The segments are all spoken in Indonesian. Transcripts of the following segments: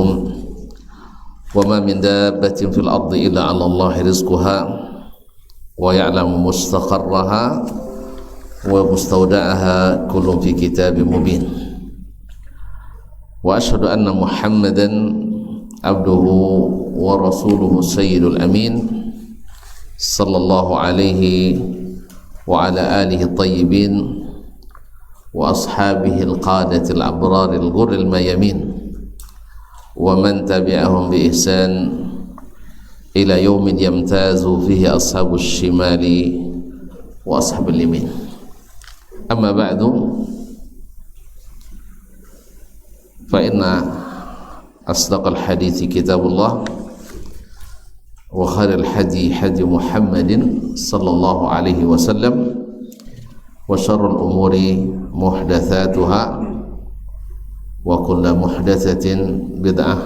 وزينتهم وما من دابة في الأرض إلا على الله رزقها ويعلم مستقرها ومستودعها كل في كتاب مبين وأشهد أن محمدا عبده ورسوله السيد الأمين صلى الله عليه وعلى آله الطيبين وأصحابه القادة الأبرار الغر الميامين ومن تبعهم بإحسان إلى يوم يمتاز فيه أصحاب الشمال وأصحاب اليمين. أما بعد فإن أصدق الحديث كتاب الله وخير الحدي حدي محمد صلى الله عليه وسلم وشر الأمور محدثاتها وكل محدثة بدعة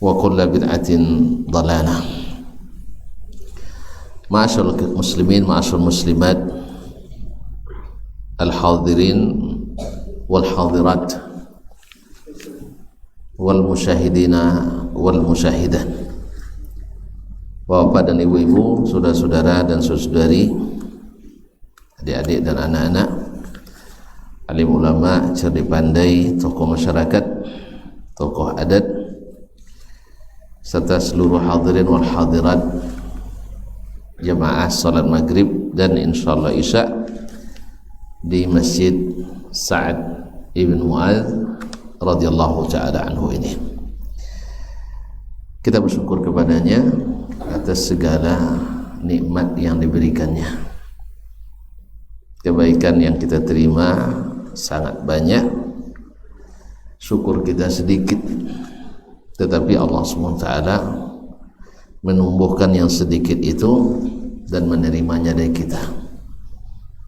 وكل بدعة ضلالة. Ma'asyarul muslimin, ma'asyarul muslimat, al-hadirin wal hadirat wal musyahidina wal musyahidat, bapak dan ibu-ibu, saudara-saudara dan saudari, adik-adik dan anak-anak, alim ulama, cerdik pandai, tokoh masyarakat, tokoh adat, serta seluruh hadirin wal hadirat jamaah salat maghrib dan insyaallah isya di Masjid Sa'ad ibn Mu'adz radhiyallahu ta'ala anhu ini. Kita bersyukur kepadanya atas segala nikmat yang diberikannya. Kebaikan yang kita terima sangat banyak, syukur kita sedikit, tetapi Allah SWT menumbuhkan yang sedikit itu dan menerimanya dari kita,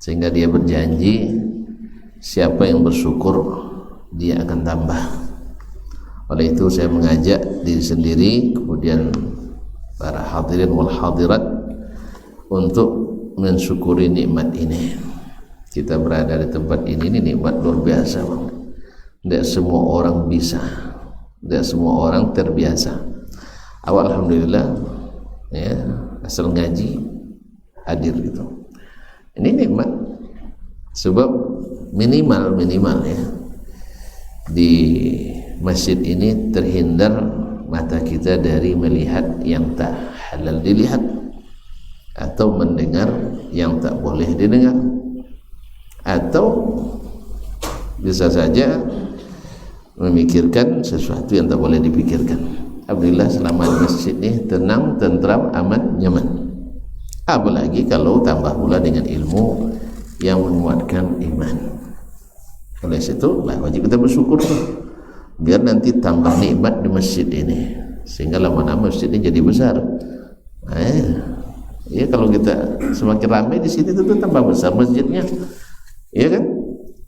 sehingga dia berjanji siapa yang bersyukur dia akan tambah. Oleh itu saya mengajak diri sendiri kemudian para hadirin wal hadirat untuk mensyukuri nikmat ini. Kita berada di tempat ini nikmat luar biasa, Bang. Tidak semua orang bisa, tidak semua orang terbiasa. Awal alhamdulillah ya, asal ngaji hadir gitu. Ini nikmat, sebab minimal ya di masjid ini terhindar mata kita dari melihat yang tak halal dilihat atau mendengar yang tak boleh didengar, atau bisa saja memikirkan sesuatu yang tak boleh dipikirkan. Alhamdulillah selama di masjid ini tenang, tentram, aman, nyaman. Apalagi kalau tambah pula dengan ilmu yang menguatkan iman. Oleh situ wajib kita bersyukur biar nanti tambah nikmat di masjid ini, sehingga lama-lama masjid ini jadi besar. Ya kalau kita semakin ramai di sini tentu tambah besar masjidnya, ya kan?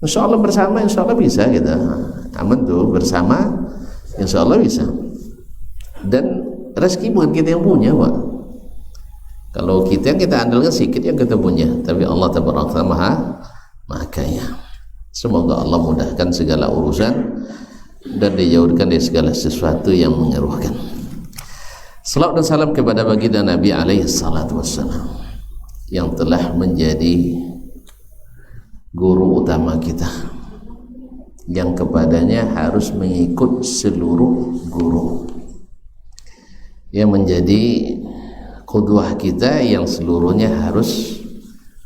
Insya Allah bersama, insya Allah bisa kita aman tuh bersama, insya Allah bisa. Dan rezeki bukan kita yang punya, Pak. Kalau kita andalkan sedikit yang kita punya, tapi Allah tabaraka maha kaya. Semoga Allah mudahkan segala urusan dan dijauhkan dari segala sesuatu yang menyerukan. Salawat dan salam kepada baginda Nabi alaihi salatu wassalam yang telah menjadi guru utama kita, yang kepadanya harus mengikut seluruh guru, yang menjadi qudwah kita yang seluruhnya harus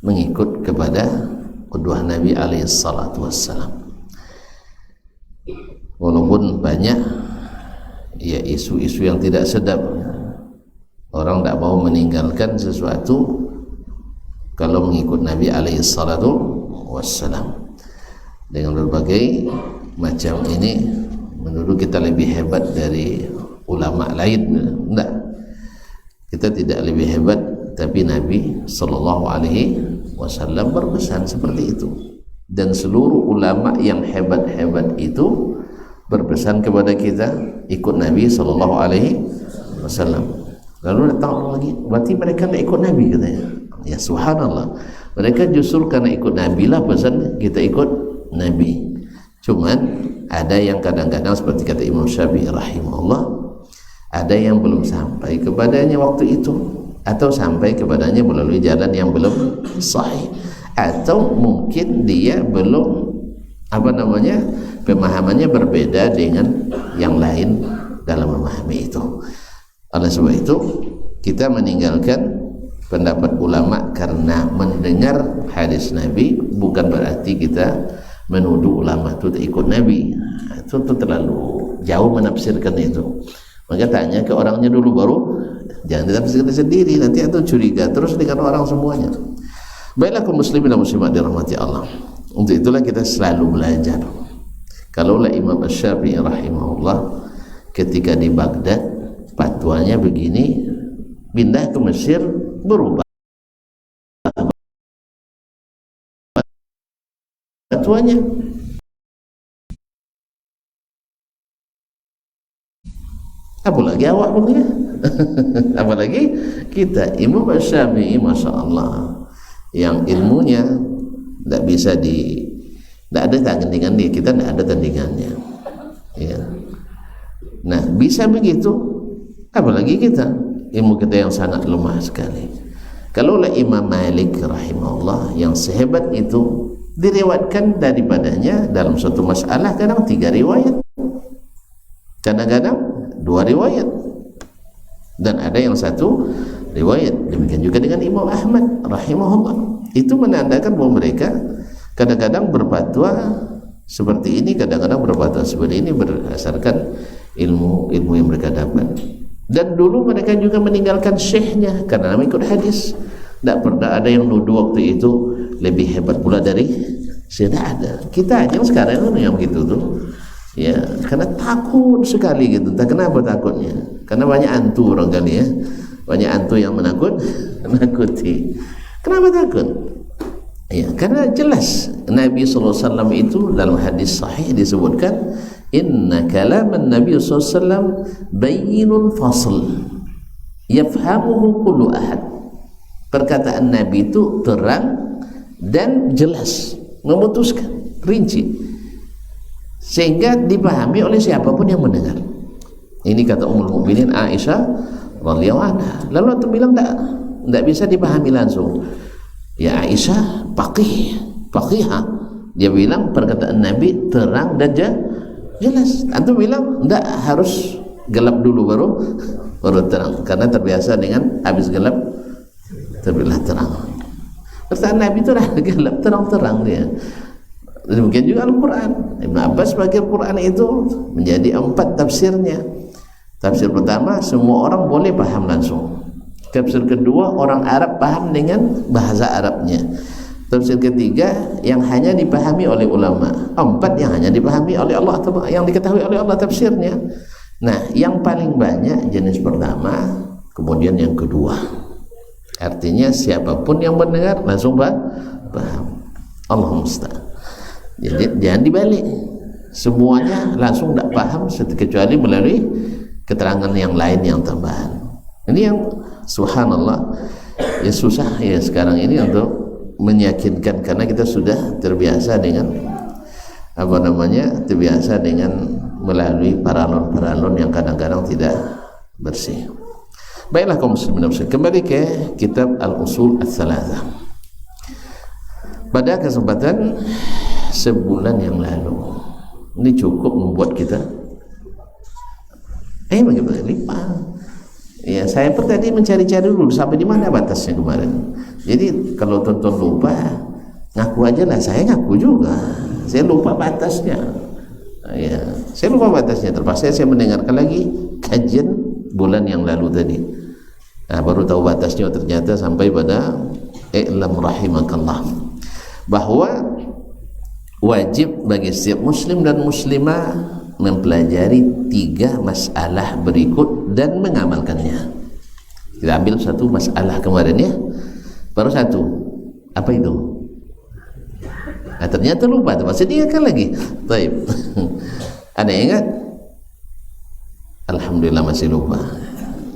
mengikut kepada qudwah Nabi alaihi salatu wassalam. Walaupun banyak ya isu-isu yang tidak sedap, orang tidak mau meninggalkan sesuatu kalau mengikut Nabi alaihi salatu wassalam. Dengan berbagai macam ini menuduh kita lebih hebat dari ulama lain. Enggak, kita tidak lebih hebat, tapi Nabi sallallahu alaihi wasallam berpesan seperti itu, dan seluruh ulama yang hebat-hebat itu berpesan kepada kita ikut Nabi sallallahu alaihi wasallam. Lalu datang orang lagi, berarti mereka tidak ikut Nabi, katanya. Ya subhanallah, mereka justru karena ikut Nabi lah pesan kita ikut Nabi. Cuman ada yang kadang-kadang seperti kata Imam Syafi'i rahimahullah, ada yang belum sampai kepadanya waktu itu, atau sampai kepadanya melalui jalan yang belum sahih, atau mungkin dia belum pemahamannya berbeda dengan yang lain dalam memahami itu. Oleh sebab itu kita meninggalkan pendapat ulama karena mendengar hadis Nabi bukan berarti kita menuduh ulama itu tak ikut Nabi. Itu terlalu jauh menafsirkan itu. Maka tanya ke orangnya dulu, baru jangan ditafsirkan sendiri, nanti atau curiga terus dengan orang semuanya. Baiklah kaum muslimin dan muslimat dirahmati Allah. Untuk itulah kita selalu belajar. Kalaulah Imam Asy-Syafi'i rahimahullah ketika di Baghdad fatwanya begini, pindah ke Mesir berubah fatwanya. Apalagi awak punya apalagi kita. Imam Asy-Syafi'i Masya Allah yang ilmunya tidak bisa tidak ada tandingan dia, kita tidak ada tandingannya ya. Nah bisa begitu, apalagi kita ilmu kita yang sangat lemah sekali. Kalaulah Imam Malik rahimahullah yang sehebat itu, diriwayatkan daripadanya dalam suatu masalah kadang 3 riwayat, kadang-kadang 2 riwayat, dan ada yang 1 riwayat. Demikian juga dengan Imam Ahmad rahimahullah. Itu menandakan bahwa mereka kadang-kadang berfatwa seperti ini, kadang-kadang berfatwa seperti ini berdasarkan ilmu yang mereka dapat. Dan dulu mereka juga meninggalkan syekhnya karena mengikut hadis. Tidak pernah ada yang nuduh waktu itu lebih hebat pula dari syekh. Tidak ada. Kita aja sekarang yang begitu tuh ya, karena takut sekali gitu. Kenapa takutnya? Karena banyak hantu orang kali ya, banyak hantu yang menakuti. Kenapa takut? Ya, karena jelas Nabi SAW itu dalam hadis sahih disebutkan, inna kalaman Nabi SAW bayyinun fasl yafhamuhu kullu ahad. Perkataan Nabi itu terang dan jelas, memutuskan, rinci, sehingga dipahami oleh siapapun yang mendengar. Ini kata Ummul Mukminin Aisyah radhiyallahu anha. Lalu antum bilang tidak bisa dipahami langsung. Ya Aisyah faqihah, dia bilang perkataan Nabi terang dan jelas. Antum bilang tidak, harus gelap dulu baru terang, karena terbiasa dengan habis gelap terbilah terang. Perkataan Nabi itu dah gelap terang dia. Demikian juga Al-Quran. Ibn Abbas bagi Al-Quran itu menjadi 4 tafsirnya. Tafsir pertama semua orang boleh paham langsung. Tafsir kedua orang Arab paham dengan bahasa Arabnya. Tafsir ketiga yang hanya dipahami oleh ulama. 4 yang hanya dipahami oleh Allah, atau yang diketahui oleh Allah tafsirnya. Nah, yang paling banyak jenis pertama, kemudian yang kedua. Artinya siapapun yang mendengar langsung paham. Allahumma musta'an. Jadi jangan dibalik, semuanya langsung tidak paham kecuali melalui keterangan yang lain yang tambahan. Ini yang subhanallah ya, susah ya sekarang ini untuk meyakinkan, karena kita sudah terbiasa dengan terbiasa dengan melalui paralon yang kadang-kadang tidak bersih. Baiklah kaum muslimin, kembali ke kitab Al-Usul Ats-Tsalatsah. Pada kesempatan sebulan yang lalu, ini cukup membuat kita bagaimana lipat. Ya, saya tadi mencari-cari dulu sampai di mana batasnya kemarin. Jadi kalau tonton lupa, ngaku aja lah, saya ngaku juga, saya lupa batasnya. Ya, saya lupa batasnya. Terpaksa saya mendengarkan lagi kajian bulan yang lalu tadi. Nah, baru tahu batasnya ternyata sampai pada i'lam rahimakallah, bahwa wajib bagi setiap muslim dan muslimah mempelajari 3 masalah berikut dan mengamalkannya. Kita ambil 1 masalah kemarin ya, baru 1. Apa itu? Nah, ternyata lupa, masih diingatkan lagi. Baik. Ada yang ingat? Alhamdulillah masih lupa.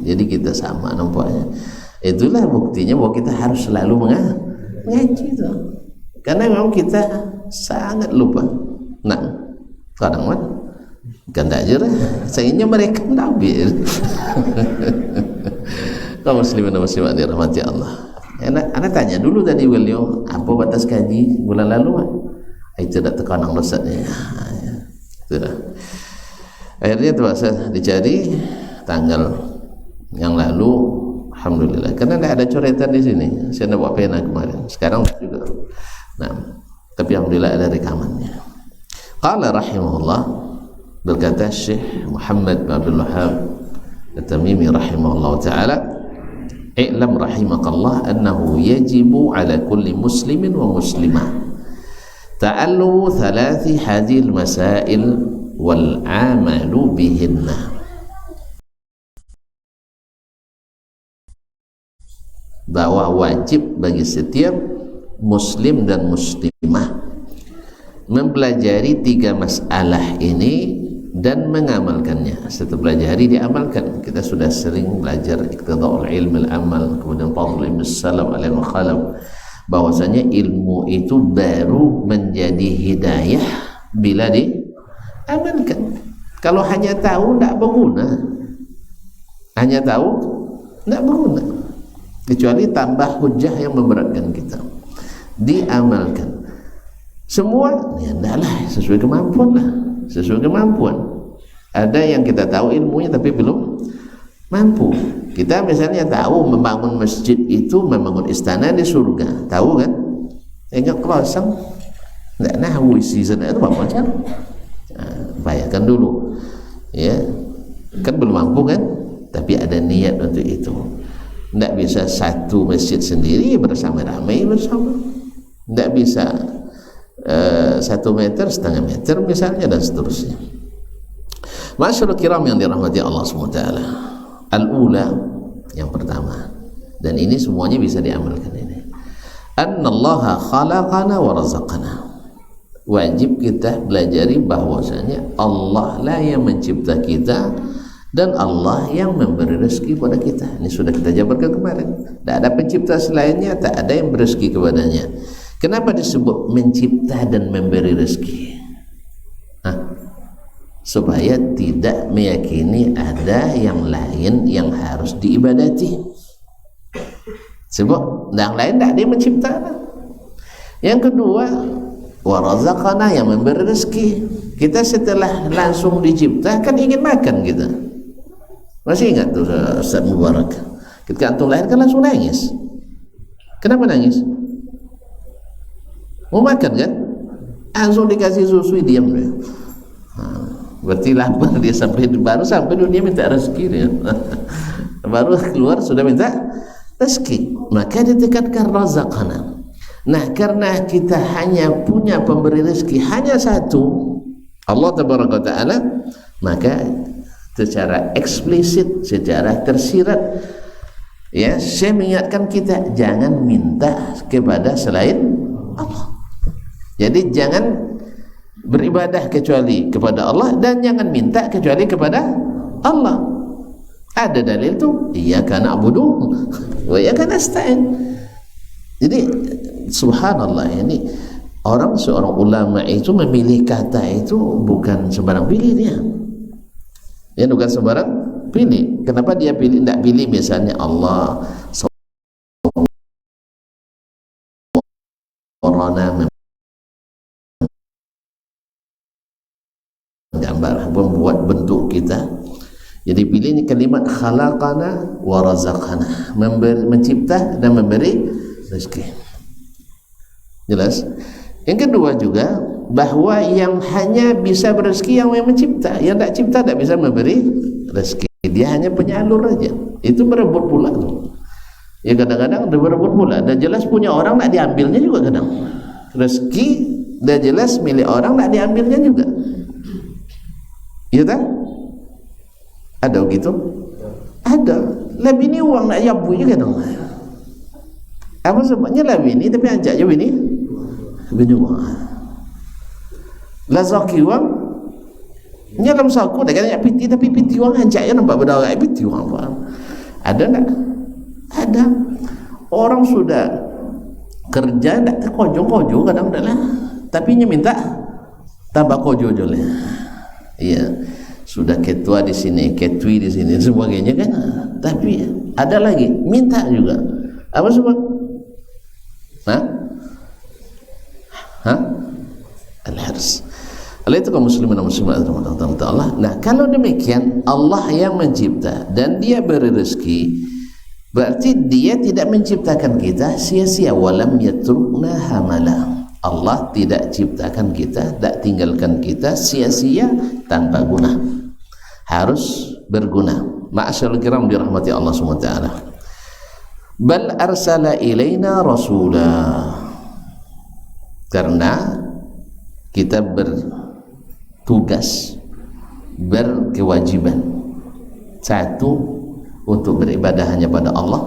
Jadi kita sama nampaknya. Itulah buktinya bahwa kita harus selalu mengaji itu. Karena memang kita sangat lupa. Nah, Kadang kan kan tak je lah, sayangnya mereka tak ambil. Kaum muslimin dan muslimat dirahmati Allah. Anak tanya dulu tadi beliau apa batas kaji bulan lalu kan? Itu tak terkanang dosanya. Itulah. Akhirnya terpaksa dicari tanggal yang lalu, alhamdulillah. Karena tidak ada coretan di sini. Saya nak buat pena kemarin. Sekarang juga. Nah, tapi alhamdulillah ada rekamannya. Qala rahimahullah, berkata Syekh Muhammad bin Abdul Wahhab At-Tamimi rahimahullah taala, i'lam rahimakallah annahu yajibu ala kulli muslimin wa muslimah ta'allumu thalathi hadhil masail wal amalu bihinna. Bahwa wajib bagi setiap muslim dan muslimah mempelajari 3 masalah ini dan mengamalkannya. Setelah pelajari diamalkan. Kita sudah sering belajar iqtida'ul ilmi al-amal, kemudian fadl ibn salam alaihi wa khalam, bahwasanya ilmu itu baru menjadi hidayah bila diamalkan. Kalau hanya tahu tidak berguna, hanya tahu tidak berguna, kecuali tambah hujah yang memberatkan kita. Diamalkan semua, ya tidaklah sesuai kemampuan lah, sesuai kemampuan. Ada yang kita tahu ilmunya tapi belum mampu. Kita misalnya tahu membangun masjid itu membangun istana di surga, tahu kan? Ingat kosong, tidak nahu isi sana itu apa macam? Bayarkan dulu, ya kan belum mampu kan? Tapi ada niat untuk itu. Tidak bisa satu masjid sendiri bersama-ramai bersama, tidak bisa 1 meter, setengah meter misalnya, dan seterusnya. Masyaallah kiram yang dirahmati Allah SWT. Al-ula, yang pertama, dan ini semuanya bisa diamalkan ini. Annallaha khalaqana wa razaqana. Wajib kita belajari bahwasanya Allah lah yang mencipta kita dan Allah yang memberi rezeki kepada kita. Ini sudah kita jabarkan kemarin. Tak ada pencipta selainnya, tak ada yang berezeki kepadanya. Kenapa disebut mencipta dan memberi rezeki? Supaya tidak meyakini ada yang lain yang harus diibadati. Sebab yang lain tak ada yang mencipta. Yang kedua, warazaqana, yang memberi rezeki. Kita setelah langsung dicipta kan ingin makan kita. Masih ingat tuh Ustaz Mubarak? Ketika antum lahir kan langsung nangis. Kenapa nangis? Mau makan kan? Langsung dikasih susu, diam dia. Berarti lapar dia baru sampai dunia minta rezeki dia. Baru keluar sudah minta rezeki. Maka ditekankan razaqana. Nah, karena kita hanya punya pemberi rezeki hanya satu, Allah Tabaraka Ta'ala, maka secara eksplisit, secara tersirat, ya, saya mengingatkan kita jangan minta kepada selain Allah. Jadi jangan beribadah kecuali kepada Allah dan jangan minta kecuali kepada Allah. Ada dalil tu, iyyaka na'budu wa iyyaka nasta'in. Jadi subhanallah, ini seorang ulama itu memilih kata itu bukan sembarang pilih dia. Ya, bukan sembarang pilih. Kenapa dia pilih? Tidak pilih misalnya Allah Sawarana, gambar, membuat bentuk kita. Jadi pilih ini kalimat khalaqana wa razaqana, mencipta dan memberi rezeki. Jelas? Yang kedua juga bahwa yang hanya bisa berezeki yang mencipta, yang tak cipta tak bisa memberi rezeki. Dia hanya penyalur aja. Itu berebut pula tuh. Ya kadang-kadang berebut pula. Dan jelas punya orang nak diambilnya juga kadang. Rezeki dah jelas milik orang nak diambilnya juga. Iya tak? Ada begitu? Ada. Lebih ni uang nak yabu juga dong. Apa sebabnya lebih ni tapi anjak je bini. Bini uang. Lazaki uang. Nya dalam saku dah kena piti tapi piti uang anjak je nampak berdarah piti uang apa. Ada tak? Ada. Orang sudah kerja tak terkojong-kojong kadang dah lah. Tapi nya minta tambah kojo-kojo. Iya, sudah ketua di sini, ketui di sini, sebagainya kan. Tapi ada lagi minta juga. Apa sebab? Hah? Al-hirs. Oleh itu kaum muslimin dan muslimat Allah. Nah, kalau demikian Allah yang mencipta dan dia beri rezeki, berarti dia tidak menciptakan kita sia-sia. Walam yatrukna hamala. Allah tidak ciptakan kita, tidak tinggalkan kita sia-sia tanpa guna. Harus berguna. Ma'asyarul kiram dirahmati Allah SWT. Bal arsala ilaina rasula. Karena kita bertugas, berkewajiban. Satu, untuk beribadah hanya pada Allah.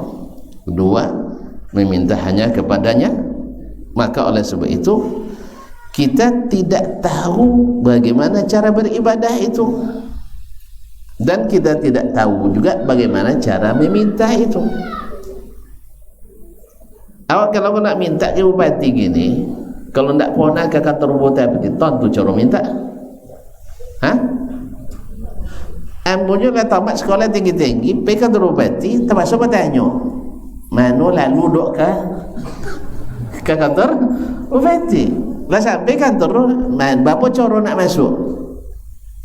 Kedua, meminta hanya kepadanya. Maka oleh sebab itu kita tidak tahu bagaimana cara beribadah itu, dan kita tidak tahu juga bagaimana cara meminta itu. Awak kalau nak minta ke bupati gini, kalau nak pernah ke kantor bupati ton tu cara minta. Hah? Ambonya lah tamat sekolah tinggi-tinggi, pergi kantor bupati, terpaksa bertanya, mana lalu dok ke kantor bupati? Lah sampai kantor, berapa cara nak masuk?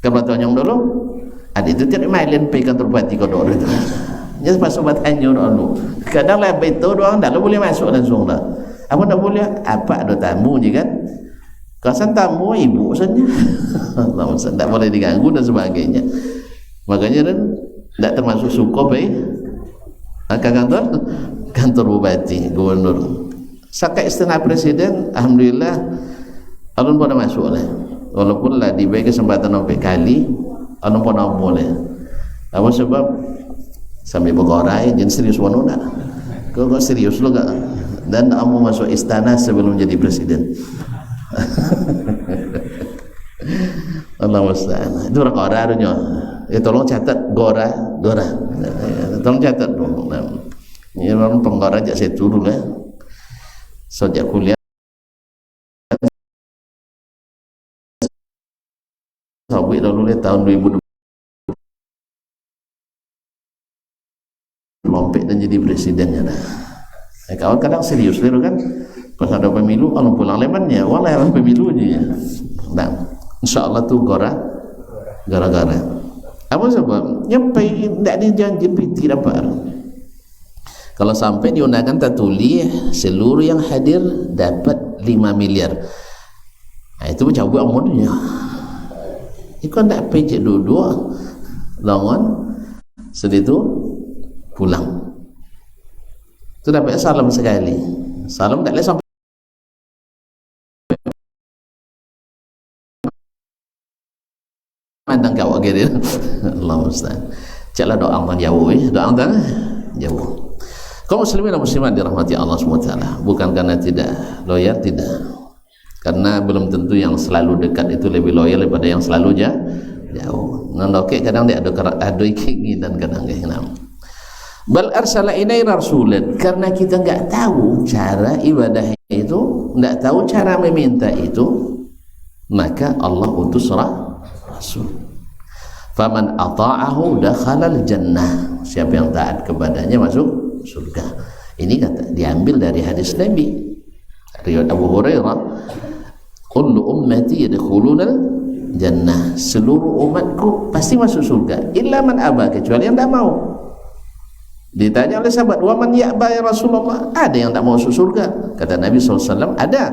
Kalau tanya dulu, ada itu tidak main pergi kantor bupati kau dok itu. Jadi pas sobat tanya dulu. Kadang lah betul doang dah boleh masuk langsung lah. Apa tak boleh? Apa ada tamu je kan? Kasan tamu ibu saja. Tak boleh diganggu dan sebagainya. Makanya kan tak termasuk suka pergi ke kantor bupati, gubernur. Sakai istana presiden, alhamdulillah alun pun masuk lah. Walaupun lah diberi kesempatan sampai kali, alun pun boleh. Apa sebab? Sambil bergorai, jangan serius wano nak. Kau serius lo gak? Dan kamu masuk istana sebelum jadi presiden. Allah musta'an. Itu bergora dunia. Ya tolong catat gora. Tolong catat dong. Ini orang penggora jak saya turun lah. Sejak kuliah. Sabit lalu tahun 2020. Lompet dan jadi presidennya dah. Kawan kadang serius liru kan. Pas ada pemilu, kalau pulang lemannya, walau pemilunya. Nah, insya Allah tu gara-gara. Apa sebab? Nyampai tidak dijanji tidak dapat. Kalau sampai diundangkan tatuli, seluruh yang hadir dapat 5 miliar. Nah, itu cabut amunnya. Ikut tidak pecik dua-dua, langon sedih tu pulang. Itu dapat salam sekali. Salam tak boleh sampai mandang kau akhirnya. Allah musta'an. Caklah doa angtan jauh doa angtan jauh. Kaum muslimin dan muslimat dirahmati Allah SWT. Bukan karena tidak loyal, tidak. Karena belum tentu yang selalu dekat itu lebih loyal daripada yang selalu jauh. Ngandoke kadang dia ada keinginan kadang keinginan. Bal arsala ilaina rasulan, karena kita enggak tahu cara ibadah itu, enggak tahu cara meminta itu, maka Allah utus rasul. Faman ata'ahu dakhalal jannah. Siapa yang taat kepadanya masuk surga. Ini kata diambil dari hadis Nabi riwayat Abu Hurairah, kullu ummati yadkhulunal jannah. Seluruh umatku pasti masuk surga illa man aba, kecuali yang tidak mau. Ditanya oleh sahabat, wa man ya'ba ya Rasulullah? Ada yang tak mau masuk surga? Kata Nabi SAW, ada.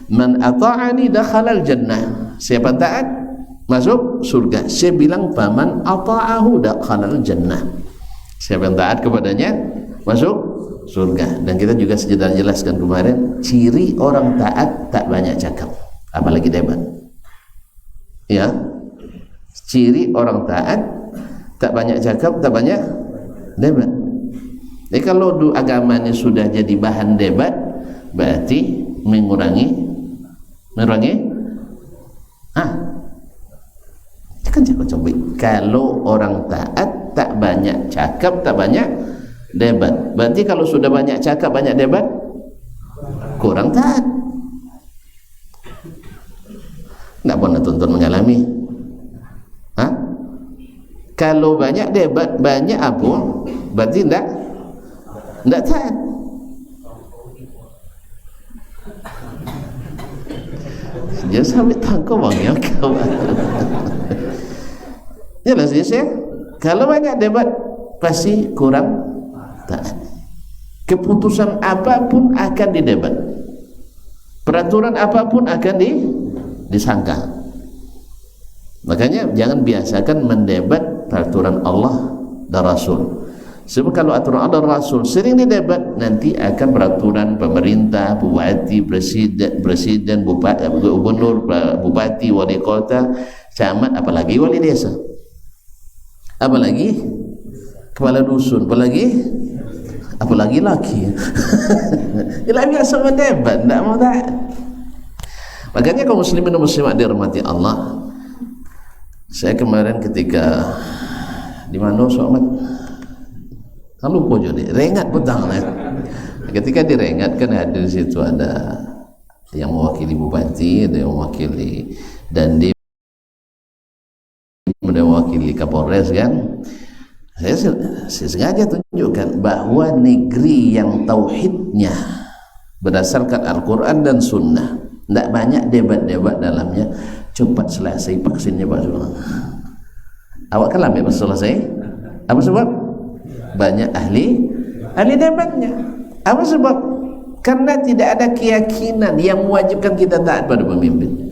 Man ata'ani dakhalal jannah. Siapa taat masuk surga. Saya bilang faman ata'ahu dakhalal jannah. Siapa yang taat kepadanya masuk surga. Dan kita juga sudah jelaskan kemarin, ciri orang taat tak banyak cakap, apalagi debat. Ya, ciri orang taat tak banyak cakap, tak banyak debat. Jadi kalau agamanya sudah jadi bahan debat, berarti mengurangi kan coba. Kalau orang taat tak banyak cakap, tak banyak debat, berarti kalau sudah banyak cakap, banyak debat, kurang taat. Tidak pernah tuntun mengalami. Hah? Kalau banyak debat, banyak apa? Berarti tidak taat. Jangan sampai tangkap bang ya kawan. Jelas ya. Kalau banyak debat pasti kurang taat. Keputusan apapun akan didebat, peraturan apapun akan disangkal. Makanya jangan biasakan mendebat peraturan Allah dan Rasul. Sebab kalau aturan Allah dan Rasul sering didebat, nanti akan peraturan pemerintah, bupati, presiden, bupati, gubernur, bupati, wali kota, camat, apalagi wali desa, apalagi kepala dusun, apalagi laki. Ialah biasa mendebat, tidak mau tak. Makanya kaum muslimin dan muslimat dirahmati Allah, saya kemarin ketika di mana sobat, kalau lupa jadi Rengat petang lah. Ketika di Rengat kan ada di situ ada yang mewakili bupati, ada yang mewakili Dandim, ada yang mewakili Kapolres kan. Saya sengaja tunjukkan bahwa negeri yang tauhidnya berdasarkan Al-Quran dan Sunnah, tidak banyak debat-debat dalamnya, cepat selesai vaksinnya Pak Sulaiman. Awak kan lambat selesai. Apa sebab? Banyak ahli debatnya. Apa sebab? Karena tidak ada keyakinan yang mewajibkan kita taat pada pemimpin.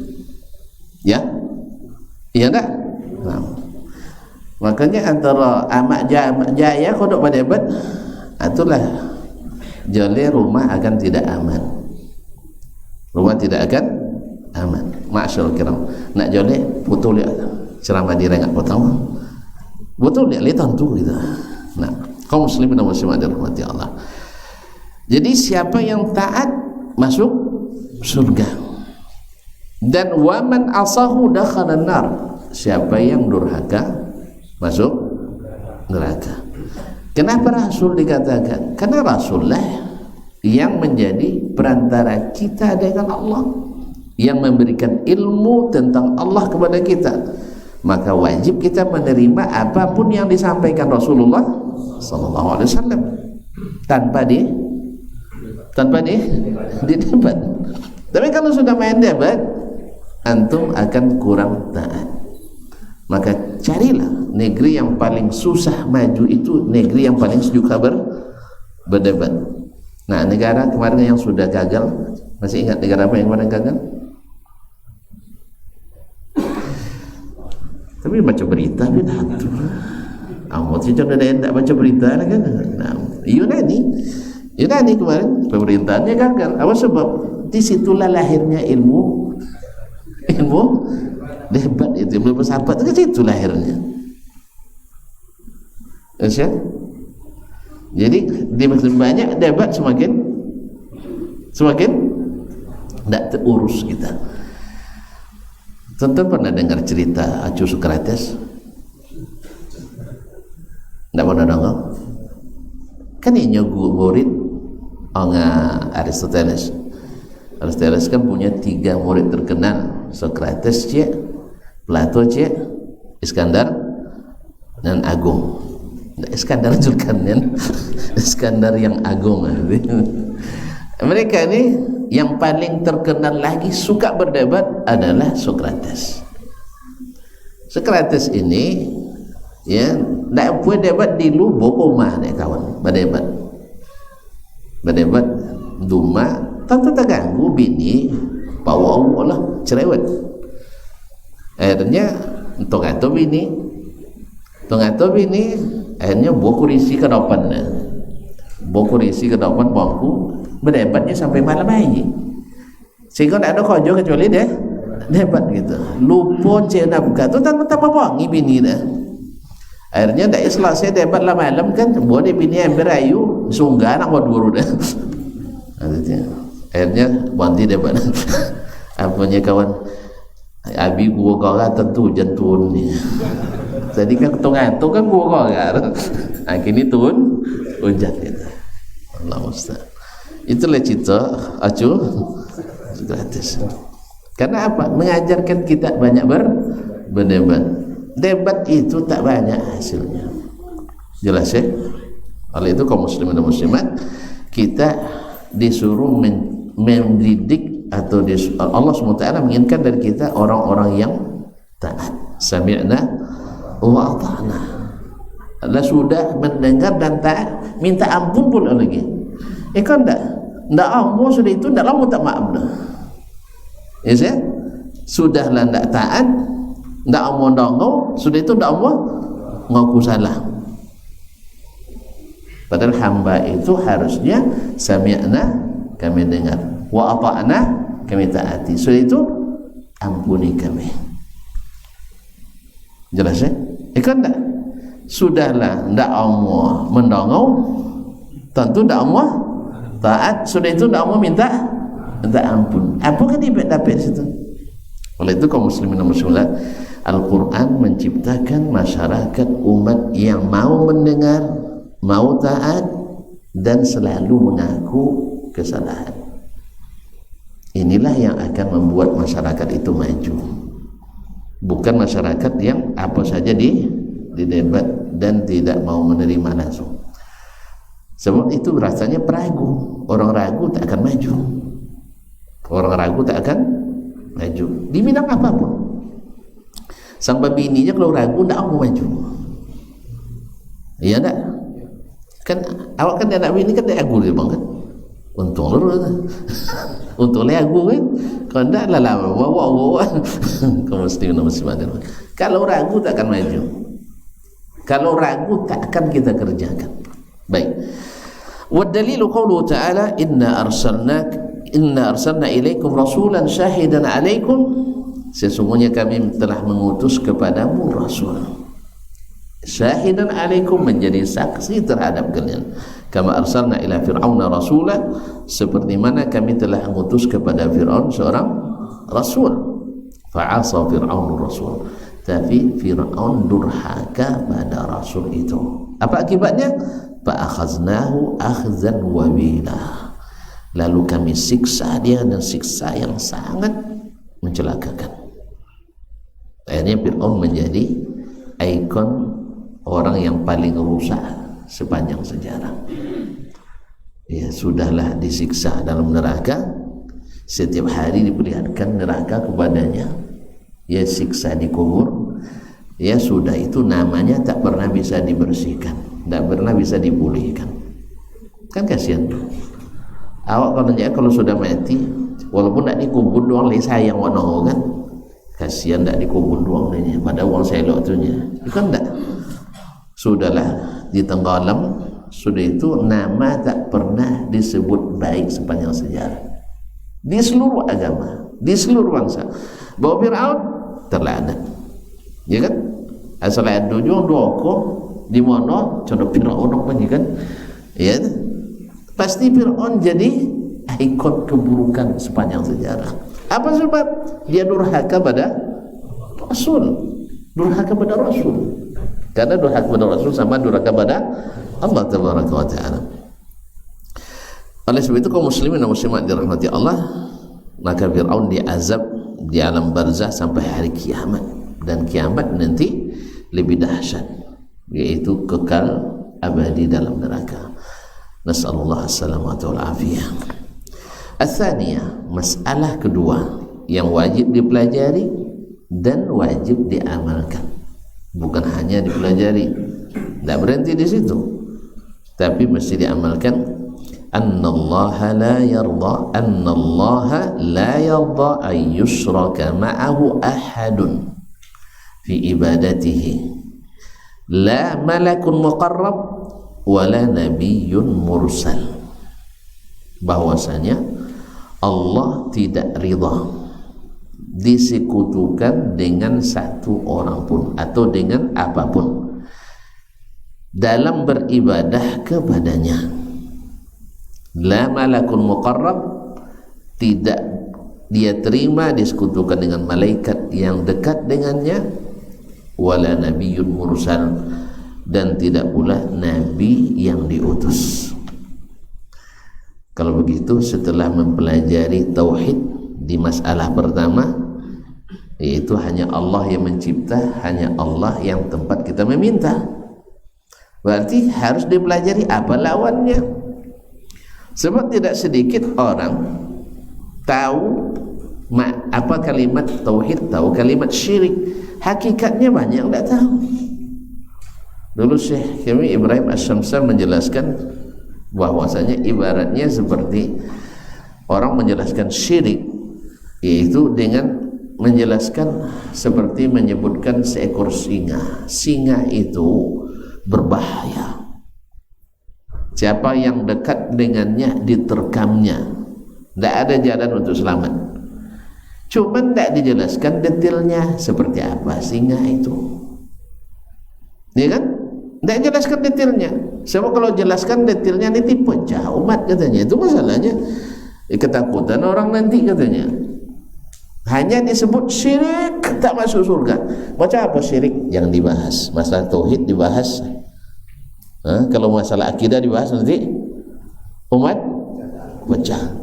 Ya? Iya tak? Nah. Makanya antara amak jaya kodok pada debat, itulah jale rumah akan tidak aman. Rumah tidak akan aman. Masyaallah kiram. Nak jale betul ya ceramah di Rengat pertama. Betul ya lihat tentu gitu. Nah, kaum muslimin dan muslimat dirahmati Allah. Jadi siapa yang taat masuk surga. Dan waman asahu dakhalan nar. Siapa yang durhaka masuk neraka. Kenapa Rasul dikatakan? Karena Rasulullah yang menjadi perantara kita dengan Allah, yang memberikan ilmu tentang Allah kepada kita. Maka wajib kita menerima apapun yang disampaikan Rasulullah sallallahu alaihi wasallam tanpa debat. Tapi kalau sudah main debat, antum akan kurang taat. Maka carilah negeri yang paling susah maju, itu negeri yang paling suka berdebat. Nah, negara kemarin yang sudah gagal, masih ingat negara apa yang kemarin gagal? Tapi baca berita binatu. Amat sih jangan ada baca berita lah kan. Nah, Yunani kemarin pemerintahannya gagal. Apa sebab? Disitulah lahirnya ilmu debat itu, ilmu bersahabat itu situ lahirnya. Ya? Jadi semakin banyak debat semakin tidak terurus kita. Tentu pernah dengar cerita Acu Sokrates? Tidak pernah dengar? Kan ini murid Aristoteles. Aristoteles kan punya 3 murid terkenal, Sokrates cik, Plato cik, Iskandar dan Agung. Iskandar Zulkarnain, Iskandar yang agung. Mereka ini yang paling terkenal lagi suka berdebat adalah Sokrates. Sokrates ini ya tidak boleh debat di lu bokoma deh kawan, berdebat duma tentu terganggu bini pawau lah cerewet. Akhirnya tong bini akhirnya bawa kurisi ke depan bangku berdebatnya sampai malam aja, sehingga tidak ada kojo kecuali deh debat gitu. Lupa cina buka tu tak wangi bini dah. Akhirnya tidak selesai debat lah malam kan, boleh bini yang berayu sunggah anak buat buru dah. Akhirnya banti debat. Apanya kawan, abi gua kau tentu jantun ni. Tadi kan ketung-ketung kan gua kau nah kini tun hujan gitu. Allah Ustaz. Itulah cerita Acu Sokrates. Karena apa? Mengajarkan kita banyak berdebat. Debat itu tak banyak hasilnya. Jelas ya? Oleh itu kaum muslimin dan muslimat, kita disuruh mendidik atau Allah SWT menginginkan dari kita orang-orang yang taat. Sami'na wa ata'na. Allah sudah mendengar dan taat, minta ampun pula lagi. Kan enggak ampun sudah itu, enggak lama tak maaf dah. Ya, sudahlah enggak taat, enggak ampun donggo, sudah itu enggak ampun ngaku salah. Padahal hamba itu harusnya sami'na, kami dengar, wa ata'na, kami taati. Sudah itu ampuni kami. Jelas ya? Kan enggak? Sudahlah enggak Allah mendongong, tentu enggak Allah taat. Sudah itu enggak Allah minta ampun. Apa kan dapat situ? Oleh itu kaum muslimin dan muslimat, Al-Quran menciptakan masyarakat umat yang mau mendengar, mau taat, dan selalu mengaku kesalahan. Inilah yang akan membuat masyarakat itu maju, bukan masyarakat yang apa saja didebat dan tidak mau menerima langsung. Sebab itu rasanya peragu. Orang ragu tak akan maju. Orang ragu tak akan maju di bidang apapun. Sampai bininya kalau ragu tak mau maju. Iya tak? Kan awak kan anak bini kan dia ragu dia bang kan? Untung lu untung dia ragu kan? Kalau tak lah bawa kaum muslimin dan muslimat. Kalau ragu tak akan maju. Kalau ragu tak akan kita kerjakan. Baik. Wadalilu qawluhu ta'ala inna arsalna ilaikum rasulan syahidan alaikum, sesungguhnya kami telah mengutus kepadamu rasul syahidan alaikum, menjadi saksi terhadap kalian. Kama arsalna ila fir'auna rasula, seperti mana kami telah mengutus kepada Fir'aun seorang rasul. Fa'asa fir'aunu rasul, tapi Fir'aun durhaka pada rasul itu. Apa akibatnya? Fa'akhaznahu akhzan wabila, lalu kami siksa dia dan siksa yang sangat mencelakakan. Akhirnya Fir'aun menjadi ikon orang yang paling rusak sepanjang sejarah. Ya, sudahlah disiksa dalam neraka, setiap hari diperlihatkan neraka kepadanya, ya siksa di kubur, ya sudah itu namanya tak pernah bisa dibersihkan, tak pernah bisa dipulihkan. Kan kasihan. Awak kalau sudah mati, walaupun tak dikubur doang, leh sayang wano kan, kasihan tak dikubur doang ni, pada uang saya waktunya, kan tak. Sudahlah ditenggelam, sudah itu nama tak pernah disebut baik sepanjang sejarah di seluruh agama, di seluruh bangsa. Bahwa Fir'aun terlaknat, ya kan? Asal ada juga doko di mana contoh Fir'aun apa kan? Ya, pasti Fir'aun jadi ikon keburukan sepanjang sejarah. Apa sebab? Dia durhaka pada Rasul, durhaka pada Rasul. Karena durhaka pada Rasul sama durhaka pada Allah Tabaraka wa Ta'ala. Oleh sebab itu kaum muslimin dan muslimat dirahmati Allah, maka Fir'aun diazab di alam barzah sampai hari kiamat, dan kiamat nanti lebih dahsyat, yaitu kekal abadi dalam neraka. Nasallallahu assalamatu wal afiyah. Al-thaniyah, masalah kedua yang wajib dipelajari dan wajib diamalkan. Bukan hanya dipelajari, tidak berhenti di situ, tapi mesti diamalkan. Annallaha la yarda an yushraka ma'ahu ahadun fi ibadatihi, la malakun muqarrab wala nabiyyun mursal. Bahwasanya Allah tidak ridha disekutukan dengan satu orang pun atau dengan apapun dalam beribadah kepadanya. La malakun muqarrab, tidak dia terima disekutukan dengan malaikat yang dekat dengannya, wala nabiyyun mursal, dan tidak pula nabi yang diutus. Kalau begitu, setelah mempelajari tauhid di masalah pertama, yaitu hanya Allah yang mencipta, hanya Allah yang tempat kita meminta. Berarti harus dipelajari apa lawannya. Sebab tidak sedikit orang tahu apa kalimat tauhid, tahu kalimat syirik, hakikatnya banyak yang tidak tahu. Dulu Syekh kami Ibrahim Asy-Syamsar menjelaskan bahwasanya ibaratnya seperti orang menjelaskan syirik, yaitu dengan menjelaskan seperti menyebutkan seekor singa. Singa itu berbahaya. Siapa yang dekat dengannya diterkamnya. Tidak ada jalan untuk selamat. Cuma tidak dijelaskan detailnya seperti apa singa itu. Ya kan? Tidak jelaskan detailnya. Sebab kalau jelaskan detailnya nanti pecah umat katanya. Itu masalahnya. Ketakutan orang nanti katanya. Hanya disebut syirik tak masuk surga. Macam apa syirik? Yang dibahas. Masalah tauhid dibahas. Kalau masalah akidah dibahas nanti umat pecah.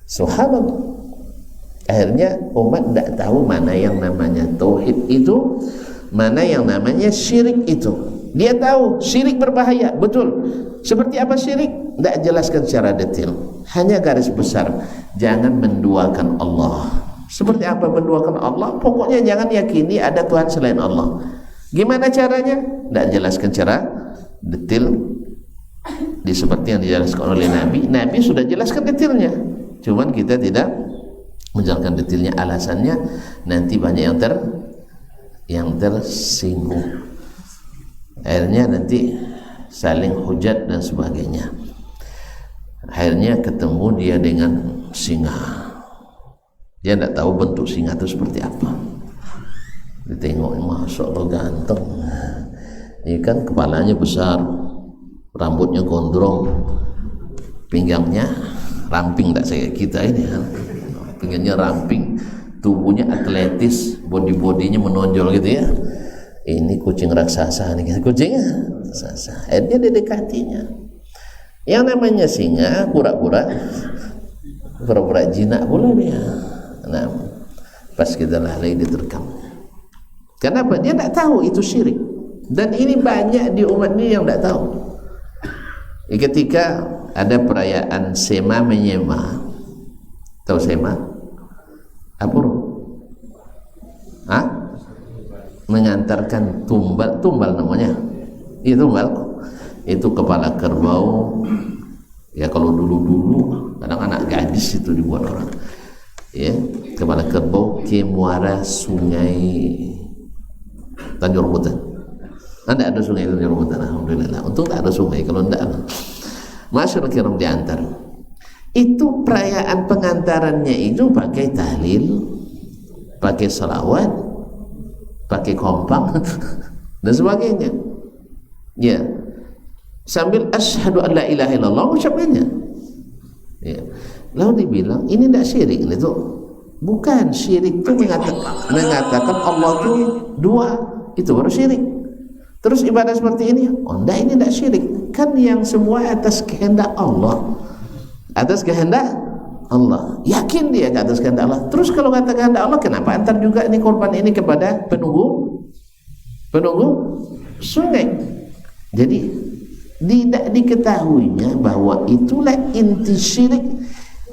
Subhanallah. Akhirnya umat tidak tahu mana yang namanya tauhid itu, mana yang namanya syirik itu. Dia tahu syirik berbahaya, betul. Seperti apa syirik? Tidak jelaskan secara detail. Hanya garis besar, jangan menduakan Allah. Seperti apa menduakan Allah? Pokoknya jangan yakini ada Tuhan selain Allah. Gimana caranya? Tidak jelaskan secara detail. Seperti yang dijelaskan oleh Nabi. Nabi sudah jelaskan detailnya. Cuman kita tidak menjelaskan detailnya. Alasannya nanti banyak yang tersinggung. Akhirnya nanti saling hujat dan sebagainya. Akhirnya ketemu dia dengan singa. Dia tidak tahu bentuk singa itu seperti apa. Ditengok, masya Allah ganteng. Ini kan kepalanya besar, rambutnya gondrong, pinggangnya ramping, tak saya kita ini kan. Pinggangnya ramping, tubuhnya atletis, body-bodinya menonjol gitu ya. Ini kucing raksasa nih, kucing raksasa. Akhirnya didekatinya. Yang namanya singa pura-pura jinak pula dia. Nah, pas kita lari diterkam. Kenapa? Dia tidak tahu itu syirik. Dan ini banyak di umat ini yang tidak tahu. Ketika ada perayaan Sema Menyema, tahu Sema? Apa? Mengantarkan tumbal namanya. Itu tumbal. Itu kepala kerbau. Ya kalau dulu kadang anak gadis itu dibuat orang. Ya, kepala kerbau ke muara sungai Tanjung Rambutan. Ada sungai Tanjung Rambutan, alhamdulillah. Untung tak ada sungai, kalau tidak masyarakat kiram diantar. Itu perayaan pengantarannya itu pakai tahlil, pakai salawat, pakai kompang dan sebagainya. Ya, sambil asyhadu an la ilaha illallah ucapkannya. Ya. Lalu dibilang ini tidak syirik itu. Bukan, syirik itu mengatakan Allah itu dua, itu baru syirik. Terus ibadah seperti ini, oh enggak, ini tidak syirik. Kan yang semua atas kehendak Allah. Atas kehendak Allah. Yakin dia ke atas kehendak Allah. Terus kalau kata kehendak Allah, kenapa antar juga ini korban ini kepada penunggu sungai? Jadi tidak diketahuinya bahwa itulah inti syirik,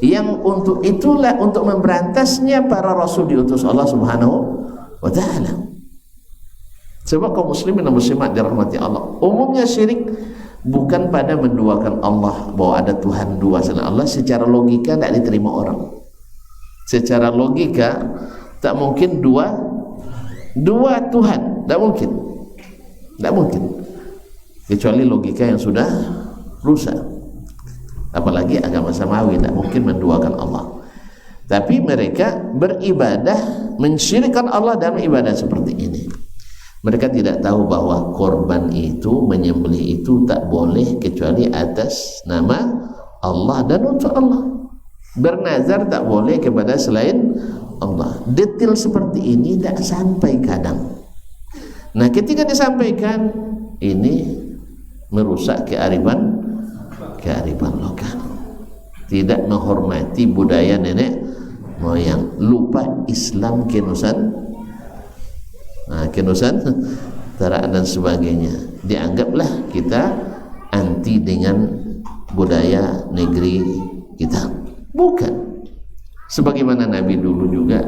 yang untuk itulah untuk memberantasnya para rasul diutus Allah Subhanahu wa taala. Sebab kaum muslimin dan muslimat dirahmati Allah, umumnya syirik bukan pada menduakan Allah, bahwa ada Tuhan dua selain Allah. Secara logika tidak diterima orang. Secara logika tak mungkin dua Tuhan, tidak mungkin, kecuali logika yang sudah rusak. Apalagi agama samawi tidak mungkin menduakan Allah. Tapi mereka beribadah mensyirikkan Allah dalam ibadah seperti ini. Mereka tidak tahu bahwa korban itu, menyembelih itu tak boleh kecuali atas nama Allah dan untuk Allah. Bernazar tak boleh kepada selain Allah. Detail seperti ini tidak sampai kadang. Nah, ketika disampaikan, ini merusak kearifan lokal. Tidak menghormati budaya nenek moyang, lupa Islam kenusan, kenusantara dan sebagainya. Dianggaplah kita anti dengan budaya negeri kita. Bukan. Sebagaimana Nabi dulu juga,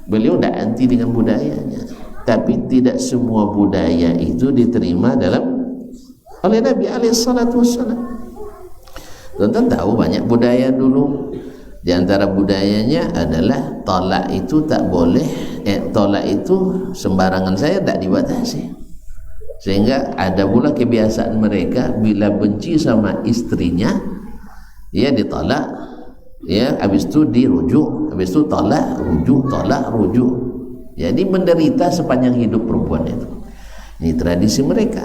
beliau tidak anti dengan budayanya, tapi tidak semua budaya itu diterima oleh Nabi alaihissalatu wassalam. Tuan-tuan tahu banyak budaya dulu. Di antara budayanya adalah tolak itu tak boleh, tolak itu sembarangan saya tak dibatasi. Sehingga ada pula kebiasaan mereka bila benci sama istrinya, dia ditolak, ya, habis itu dirujuk, habis itu tolak, rujuk. Jadi menderita sepanjang hidup perempuan itu. Ini tradisi mereka.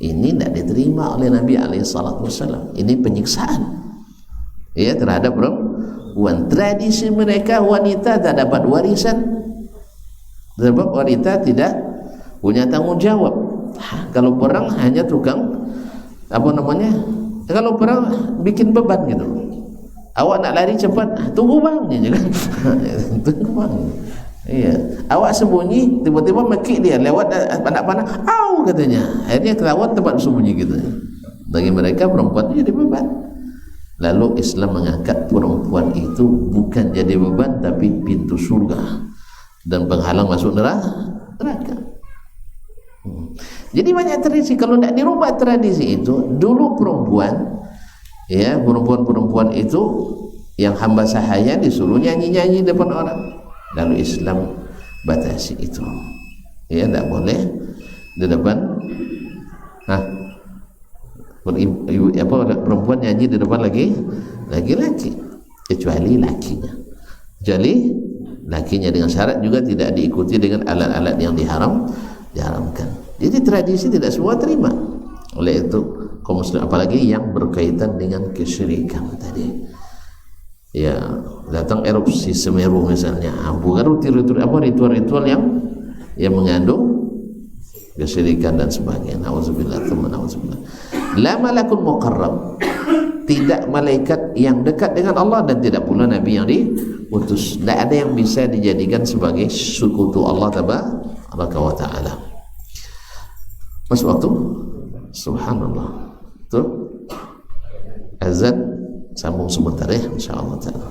Ini tidak diterima oleh Nabi alaihissalam. Ini penyiksaan, ya, terhadap perempuan. Tradisi mereka, wanita tak dapat warisan sebab wanita tidak punya tanggung jawab. Kalau perang hanya tukang kalau perang bikin beban gitu. Awak nak lari cepat, tunggu bang, tunggu bang. Iya, awak sembunyi, tiba-tiba mekik dia lewat panah-panah, au katanya. Akhirnya kelawat tempat sembunyi gitu. Bagi mereka perempuan itu jadi beban. Lalu Islam mengangkat perempuan itu bukan jadi beban, tapi pintu surga dan penghalang masuk neraka. Jadi banyak tradisi. Kalau tidak dirubah tradisi itu, dulu perempuan, ya, perempuan itu yang hamba sahaya disuruh nyanyi-nyanyi depan orang. Lalu Islam batasi itu, ya, tidak boleh di depan perempuan nyanyi di depan laki-laki, kecuali lakinya dengan syarat juga tidak diikuti dengan alat-alat yang diharamkan. Jadi tradisi tidak semua terima. Oleh itu kaum muslim, apalagi yang berkaitan dengan kesyirikan tadi, ya, datang erupsi Semeru misalnya, bukan ritual-ritual yang mengandung kesyirikan dan sebagainya. Nauzubillah. La malakul muqarrab, tidak malaikat yang dekat dengan Allah, dan tidak pula nabi yang diutus. Tidak ada yang bisa dijadikan sebagai sekutu Allah tabaraka wa taala. Masuk waktu? Subhanallah. Tuh azan, sambung sebentar ya, insyaallah taala.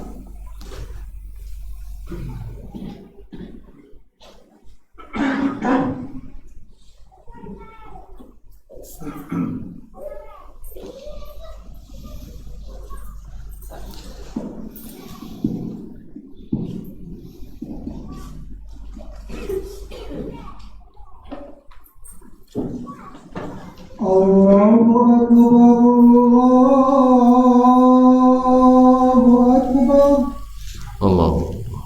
Allahu Akbar. Allahu Akbar.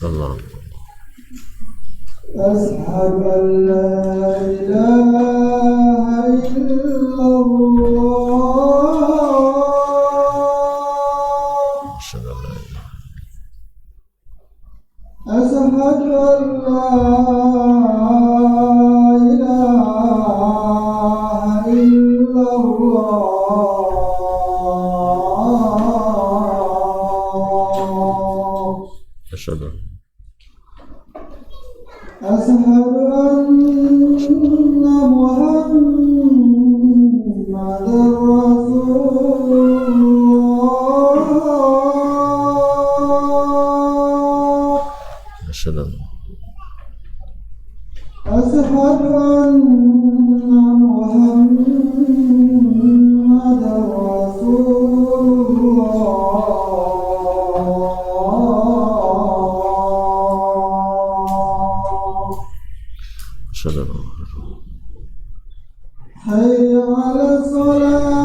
Allah. Ashhadu an la ilaha illallah. Ashhadu an la ilaha illallah. Ashhadu anna Muhammadar Rasulullah. Ashhadu anna Muhammadar Rasulullah. Hayya 'ala salat.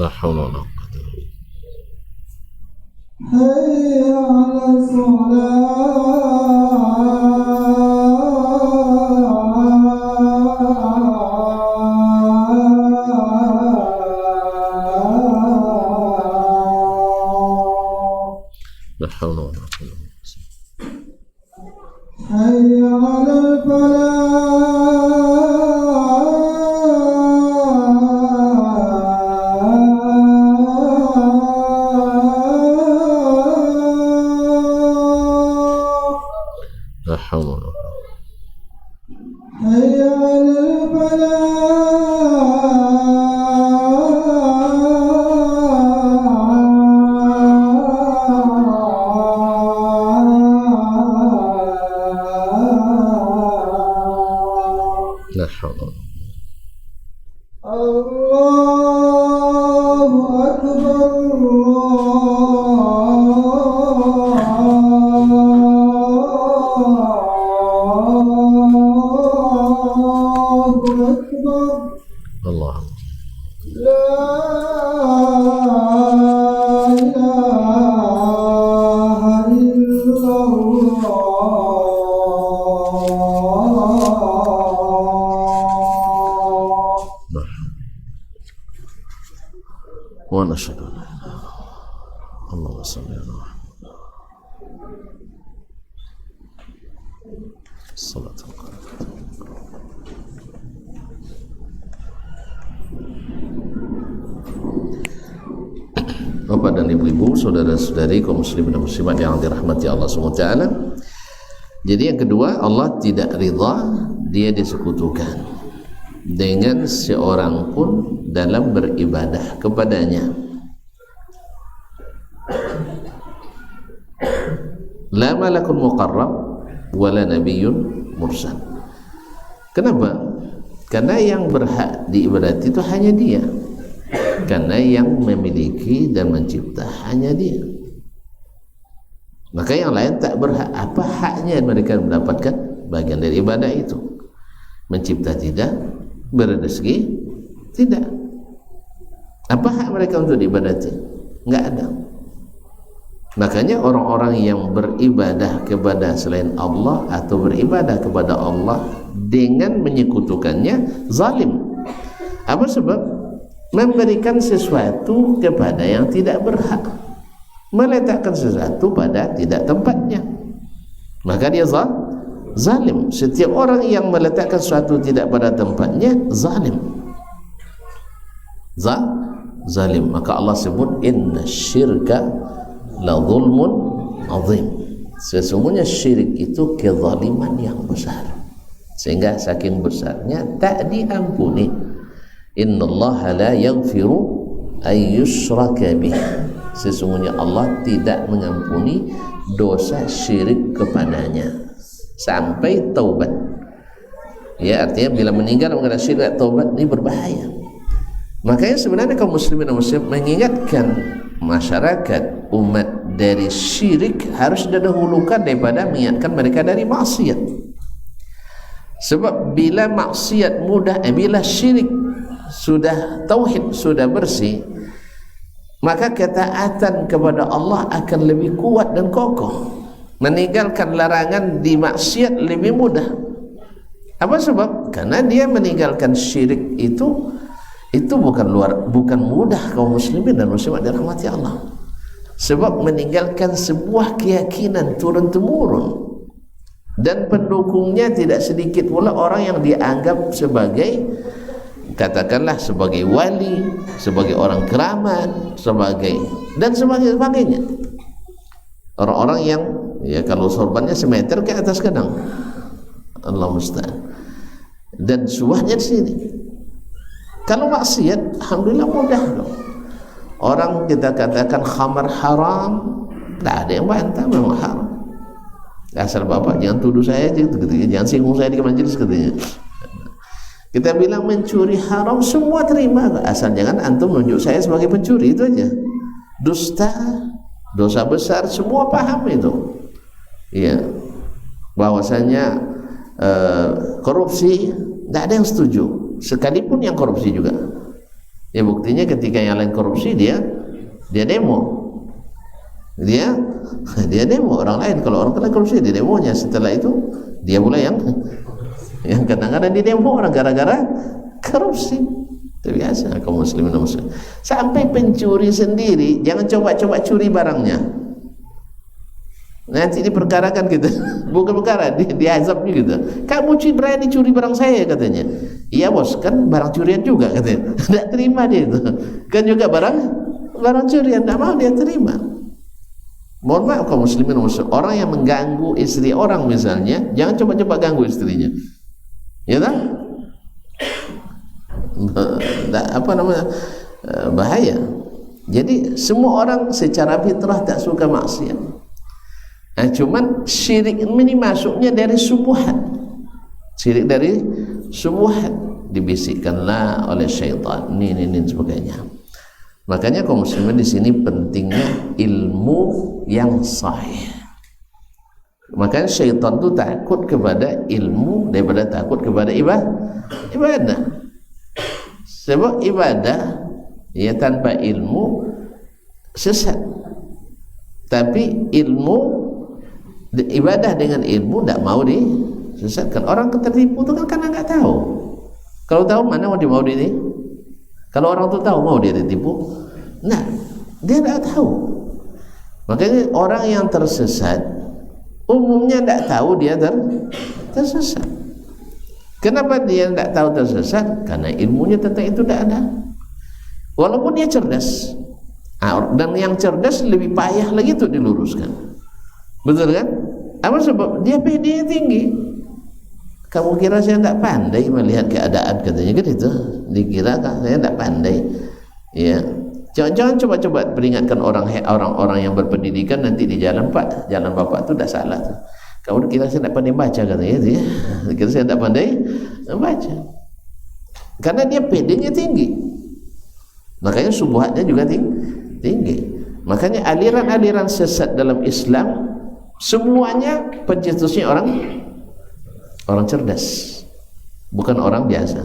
la haula wala quwwata illa billah. Hayya 'ala salat. La haula wala quwwata illa billah. حي على الفلاح La haula wala quwwata. حي على الفلاح La haula wala الله أكبر الله أكبر Allah. لا إله إلا الله Wa nashhadu an la ilaha illallah. Allahumma salli ala Muhammad. Salatu Bapak dan ibu-ibu, saudara-saudari kaum muslimin dan muslimat yang dirahmati Allah SWT. Jadi yang kedua, Allah tidak ridha dia disekutukan dengan seorang pun dalam beribadah kepadanya. La malakun muqarrab wala nabiyyun mursal. Kenapa? Karena yang berhak diibadati itu hanya dia. Karena yang memiliki dan mencipta hanya dia. Maka yang lain tak berhak. Apa haknya mereka mendapatkan bagian dari ibadah itu? Mencipta tidak, berrezeki tidak. Apa hak mereka untuk diibadati? Enggak ada. Makanya orang-orang yang beribadah kepada selain Allah atau beribadah kepada Allah dengan menyekutukannya zalim. Apa sebab? Memberikan sesuatu kepada yang tidak berhak, meletakkan sesuatu pada tidak tempatnya, maka dia zalim. Setiap orang yang meletakkan sesuatu tidak pada tempatnya zalim. Zalim. Maka Allah sebut inna syirka la zulmun azim. Sesungguhnya syirik itu kezaliman yang besar, sehingga saking besarnya tak diampuni. Innallaha la yaghfiru ay yushraka bih. Sesungguhnya Allah tidak mengampuni dosa syirik kepadanya sampai taubat. Ya, artinya bila meninggal mengenai syirik taubat ini berbahaya. Makanya sebenarnya kaum muslimin dan muslim mengingatkan masyarakat umat dari syirik harus didahulukan daripada mengingatkan mereka dari maksiat. Sebab bila maksiat mudah, bila syirik sudah tauhid sudah bersih, maka ketaatan kepada Allah akan lebih kuat dan kokoh. Meninggalkan larangan di maksiat lebih mudah. Apa sebab? Karena dia meninggalkan syirik itu bukan mudah kaum muslimin dan muslimat dirahmati Allah. Sebab meninggalkan sebuah keyakinan turun temurun, dan pendukungnya tidak sedikit pula orang yang dianggap sebagai, katakanlah sebagai wali, sebagai orang keramat, dan sebagainya. Orang-orang yang ya kalau sorbannya semeter ke atas kadang, Allah musta'an, dan suahnya di sini. Kalau maksiat, alhamdulillah mudah dong. Orang kita katakan khamar haram, tak ada yang bantah, memang haram. Asal bapak jangan tuduh saya aja, jangan singgung saya di majelis katanya. Kita bilang mencuri haram, semua terima, asal jangan antum menunjuk saya sebagai pencuri, itu aja. Dusta, dosa besar, semua paham itu. Iya, bahwasanya korupsi, tidak ada yang setuju, sekalipun yang korupsi juga. Ya buktinya ketika yang lain korupsi dia demo, dia demo orang lain. Kalau orang lain korupsi dia demonya, setelah itu dia pula yang kadang-kadang di demo orang gara-gara korupsi. Itu biasa kaum muslimin dan muslim. Sampai pencuri sendiri jangan coba-coba curi barangnya. nanti diperkarakan kita. Bukan perkara, diazabnya gitu. Kamu berani curi barang saya katanya. Iya bos, kan barang curian juga katanya. Tidak terima dia itu. Kan juga barang curian, tidak mau dia terima. Mohon maaf kaum muslimin, orang yang mengganggu istri orang misalnya, jangan coba-coba ganggu istrinya. Ya tak? Apa namanya? Bahaya. Jadi semua orang secara fitrah tak suka maksiat. Nah, cuman syirik ini masuknya dari subuhat. Syirik dari subuhat, dibisikkanlah oleh syaitan ini sebagainya. Makanya kaum muslimin di sini pentingnya ilmu yang sahih. Makanya syaitan itu takut kepada ilmu daripada takut kepada ibadah. Sebab ibadah ya tanpa ilmu sesat. Tapi ilmu, ibadah dengan ilmu tidak mau disesatkan. Orang tertipu itu kan karena nggak tahu. Kalau tahu mana mau di kalau orang itu tahu mau dia ditipu. Nah, dia tidak tahu. Makanya orang yang tersesat umumnya tidak tahu dia tersesat. Kenapa dia tidak tahu tersesat? Karena ilmunya tentang itu tidak ada. Walaupun dia cerdas, dan yang cerdas lebih payah lagi untuk diluruskan. Betul kan? Apa sebab? Dia PD tinggi. Kamu kira saya tidak pandai melihat keadaan, katanya kan itu. Dikira kan saya tidak pandai. Ya, jangan coba-coba peringatkan orang-orang yang berpendidikan nanti di jalan bapak itu tidak salah tuh. Kamu kira saya tidak pandai baca, katanya itu ya. Kira saya tidak pandai baca. Karena dia PD-nya tinggi. Makanya subuhatnya juga tinggi. Makanya aliran-aliran sesat dalam Islam semuanya pencetusnya orang cerdas, bukan orang biasa.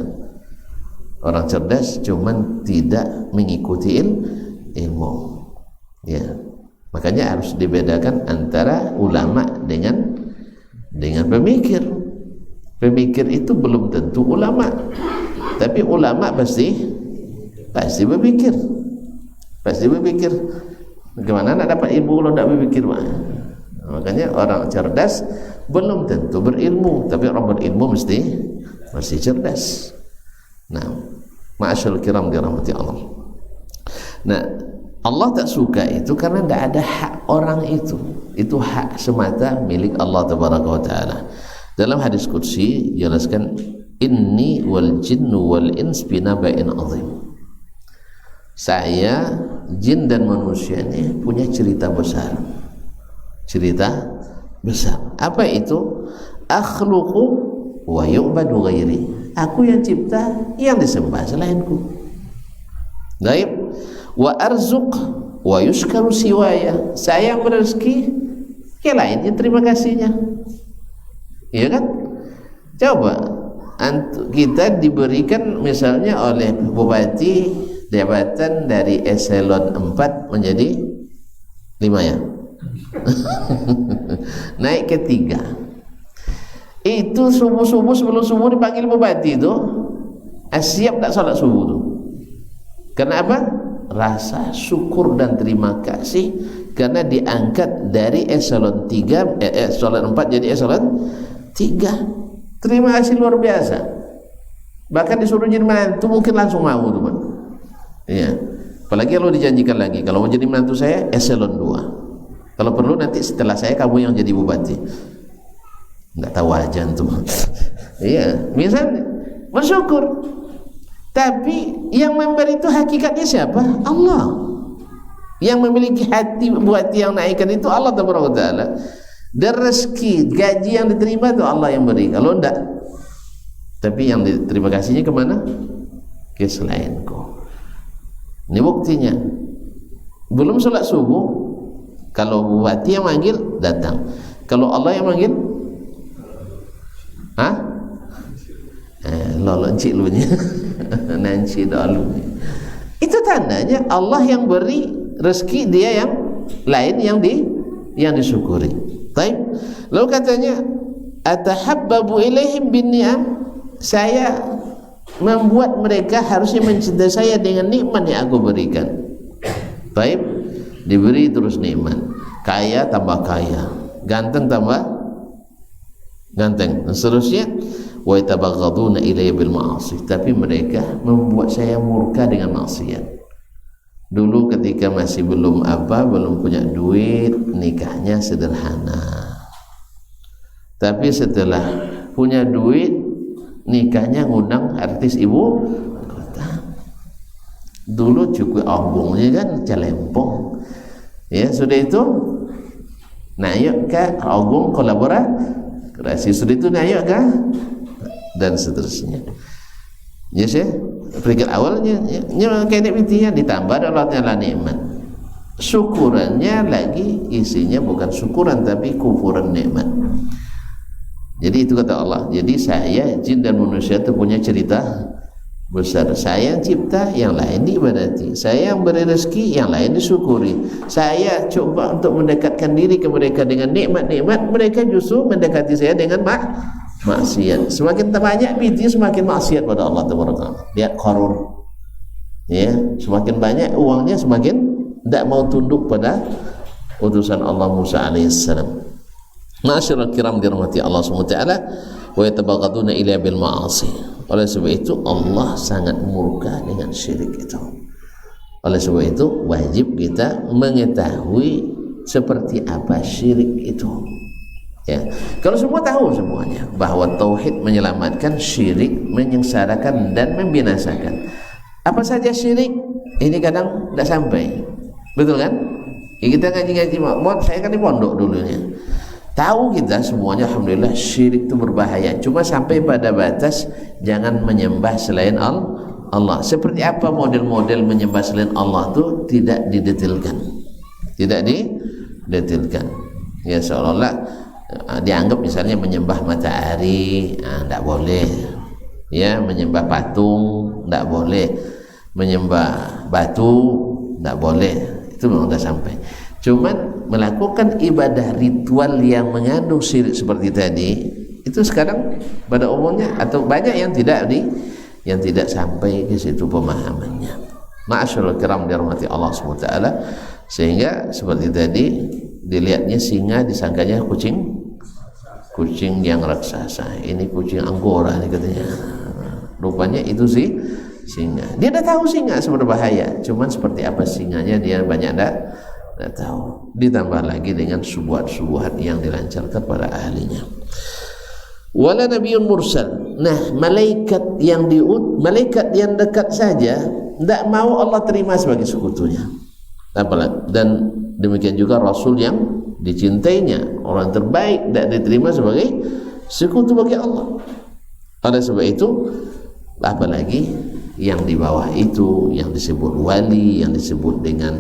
Orang cerdas cuman tidak mengikuti ilmu. Ya, makanya harus dibedakan antara ulama dengan pemikir. Pemikir itu belum tentu ulama, tapi ulama pasti berpikir. Bagaimana nak dapat ilmu kalau tidak berpikir? Makanya orang cerdas belum tentu berilmu, tapi orang berilmu mesti cerdas. Nah, ma'asyarul kiram dirahmati Allah. Nah, Allah tak suka itu karena tidak ada hak orang itu. Itu hak semata milik Allah tabaraka wa taala. Dalam hadis qudsi jelaskan, inni wal jinnu wal ins binaba'in azim. Saya, jin dan manusia ini punya cerita besar. Apa itu? Akhluqu wa yu'badu ghairi. Aku yang cipta, yang disembah selainku. Baik. Wa arzuq wa yushkaru siwaya. Saya yang berezeki, yang lainnya terima kasihnya. Iya kan? Coba kita diberikan misalnya oleh bupati jabatan dari eselon 4 menjadi 5 ya. Naik ke 3. Itu subuh-subuh sebelum subuh dipanggil bupati itu, siap tak salat subuh tu. Kenapa? Rasa syukur dan terima kasih karena diangkat dari eselon 3 eselon 4 jadi eselon 3. Terima kasih luar biasa. Bahkan disuruh jadi menantu mungkin langsung mau teman. Iya. Apalagi kalau dijanjikan lagi, kalau mau jadi menantu saya eselon 2. Kalau perlu nanti setelah saya kamu yang jadi bupati. Enggak tahu aja tuh. Iya, misalnya bersyukur. Tapi yang memberi itu hakikatnya siapa? Allah. Yang memiliki hati yang naikkan itu Allah Taala. Dan rezeki, gaji yang diterima itu Allah yang beri. Kalau enggak, tapi yang diterima kasihnya kemana? Ke selainku. Ini buktinya. Belum sholat subuh, kalau bupati yang manggil datang. Kalau Allah yang manggil, lolo encik lu nya. Nanci dalu. Itu tandanya Allah yang beri rezeki, dia yang lain yang disyukuri. Baik. Lalu katanya atahabbabu ilaihim binni'am. Saya membuat mereka harusnya mencintai saya dengan nikmat yang aku berikan. Baik. Diberi terus nikmat, kaya tambah kaya, ganteng tambah ganteng, dan seterusnya. Wa yatabaghaduna ilayya bil ma'asi, tapi mereka membuat saya murka dengan maksiat. Dulu ketika masih belum punya duit, nikahnya sederhana. Tapi setelah punya duit, nikahnya ngundang artis ibu kota. Dulu cukup agung-nya kan Calempong. Ya, sudah itu nah yuk ke agung kolaborasi, sudah itu nah yuk ke dan seterusnya. Ya sih, peringkat awalnya kayak nikmatinya ditambah Allah Ta'ala nikmat. Syukurannya lagi isinya bukan syukuran tapi kufuran nikmat. Jadi itu kata Allah. Jadi saya, jin dan manusia itu punya cerita besar. Saya yang cipta, yang lain diibadati. Saya yang beri rezeki, yang lain disyukuri. Saya coba untuk mendekatkan diri ke mereka dengan nikmat-nikmat, mereka justru mendekati saya dengan maksiat. Semakin banyak bid'ah, semakin maksiat pada Allah Taala. Lihat Qarun, ya, semakin banyak uangnya, semakin tidak mau tunduk pada utusan Allah Musa alaihissalam. Ma'asyiral kiram dirahmati Allah SWT. Wa yatabaghaduna ilayya bil ma'asi. Oleh sebab itu Allah sangat murka dengan syirik itu. Oleh sebab itu wajib kita mengetahui seperti apa syirik itu. Ya, kalau semua tahu semuanya bahwa tauhid menyelamatkan, syirik menyengsarakan dan membinasakan. Apa saja syirik? Ini kadang tidak sampai, betul kan? Ya, kita ngaji-ngaji, saya kan di pondok dulunya. Tahu kita semuanya, alhamdulillah, syirik itu berbahaya. Cuma sampai pada batas jangan menyembah selain Allah. Seperti apa model-model menyembah selain Allah itu tidak didetailkan, Ya, seolah-olah dianggap misalnya menyembah matahari, tidak boleh. Ya, menyembah patung tidak boleh, menyembah batu tidak boleh. Itu memang sudah sampai. Cuman melakukan ibadah ritual yang mengandung syirik seperti tadi, itu sekarang pada umumnya atau banyak yang tidak sampai ke situ pemahamannya. Ma'asyiral kiram dirahmati Allah SWT. Sehingga seperti tadi dilihatnya singa disangkanya kucing yang raksasa. Ini kucing Anggora nih katanya. Rupanya itu sih singa. Dia dah tahu singa berbahaya. Cuman seperti apa singanya dia banyak dah tahu. Ditambah lagi dengan subuhat-subuhat yang dilancarkan pada ahlinya. Wala nabiyyun mursal. Nah, malaikat yang dekat saja tidak mau Allah terima sebagai sekutunya. Dan demikian juga Rasul yang dicintainya, orang terbaik, tidak diterima sebagai sekutu bagi Allah. Oleh sebab itu, apalagi yang di bawah itu, yang disebut wali, yang disebut dengan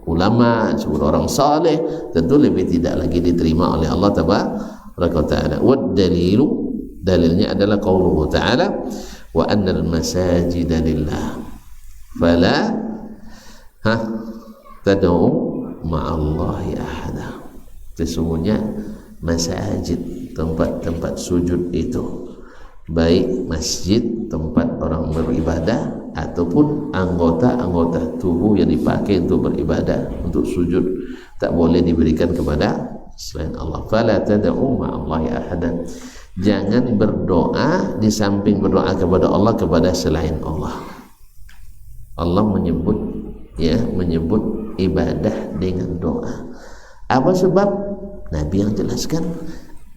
ulama, disebut orang saleh, tentu lebih tidak lagi diterima oleh Allah Taala. Wad dalilnya adalah qauluhu ta'ala, wa annal masajida lillah fala tad'u ma'allahi ahada. Sesungguhnya masajid, tempat-tempat sujud itu, baik masjid tempat orang beribadah ataupun anggota-anggota tubuh yang dipakai untuk beribadah, untuk sujud, tak boleh diberikan kepada selain Allah. Fala tad'u ma'allahi ahada. Jangan berdoa di samping berdoa kepada Allah kepada selain Allah. Allah menyebut ibadah dengan doa. Apa sebab? Nabi yang jelaskan,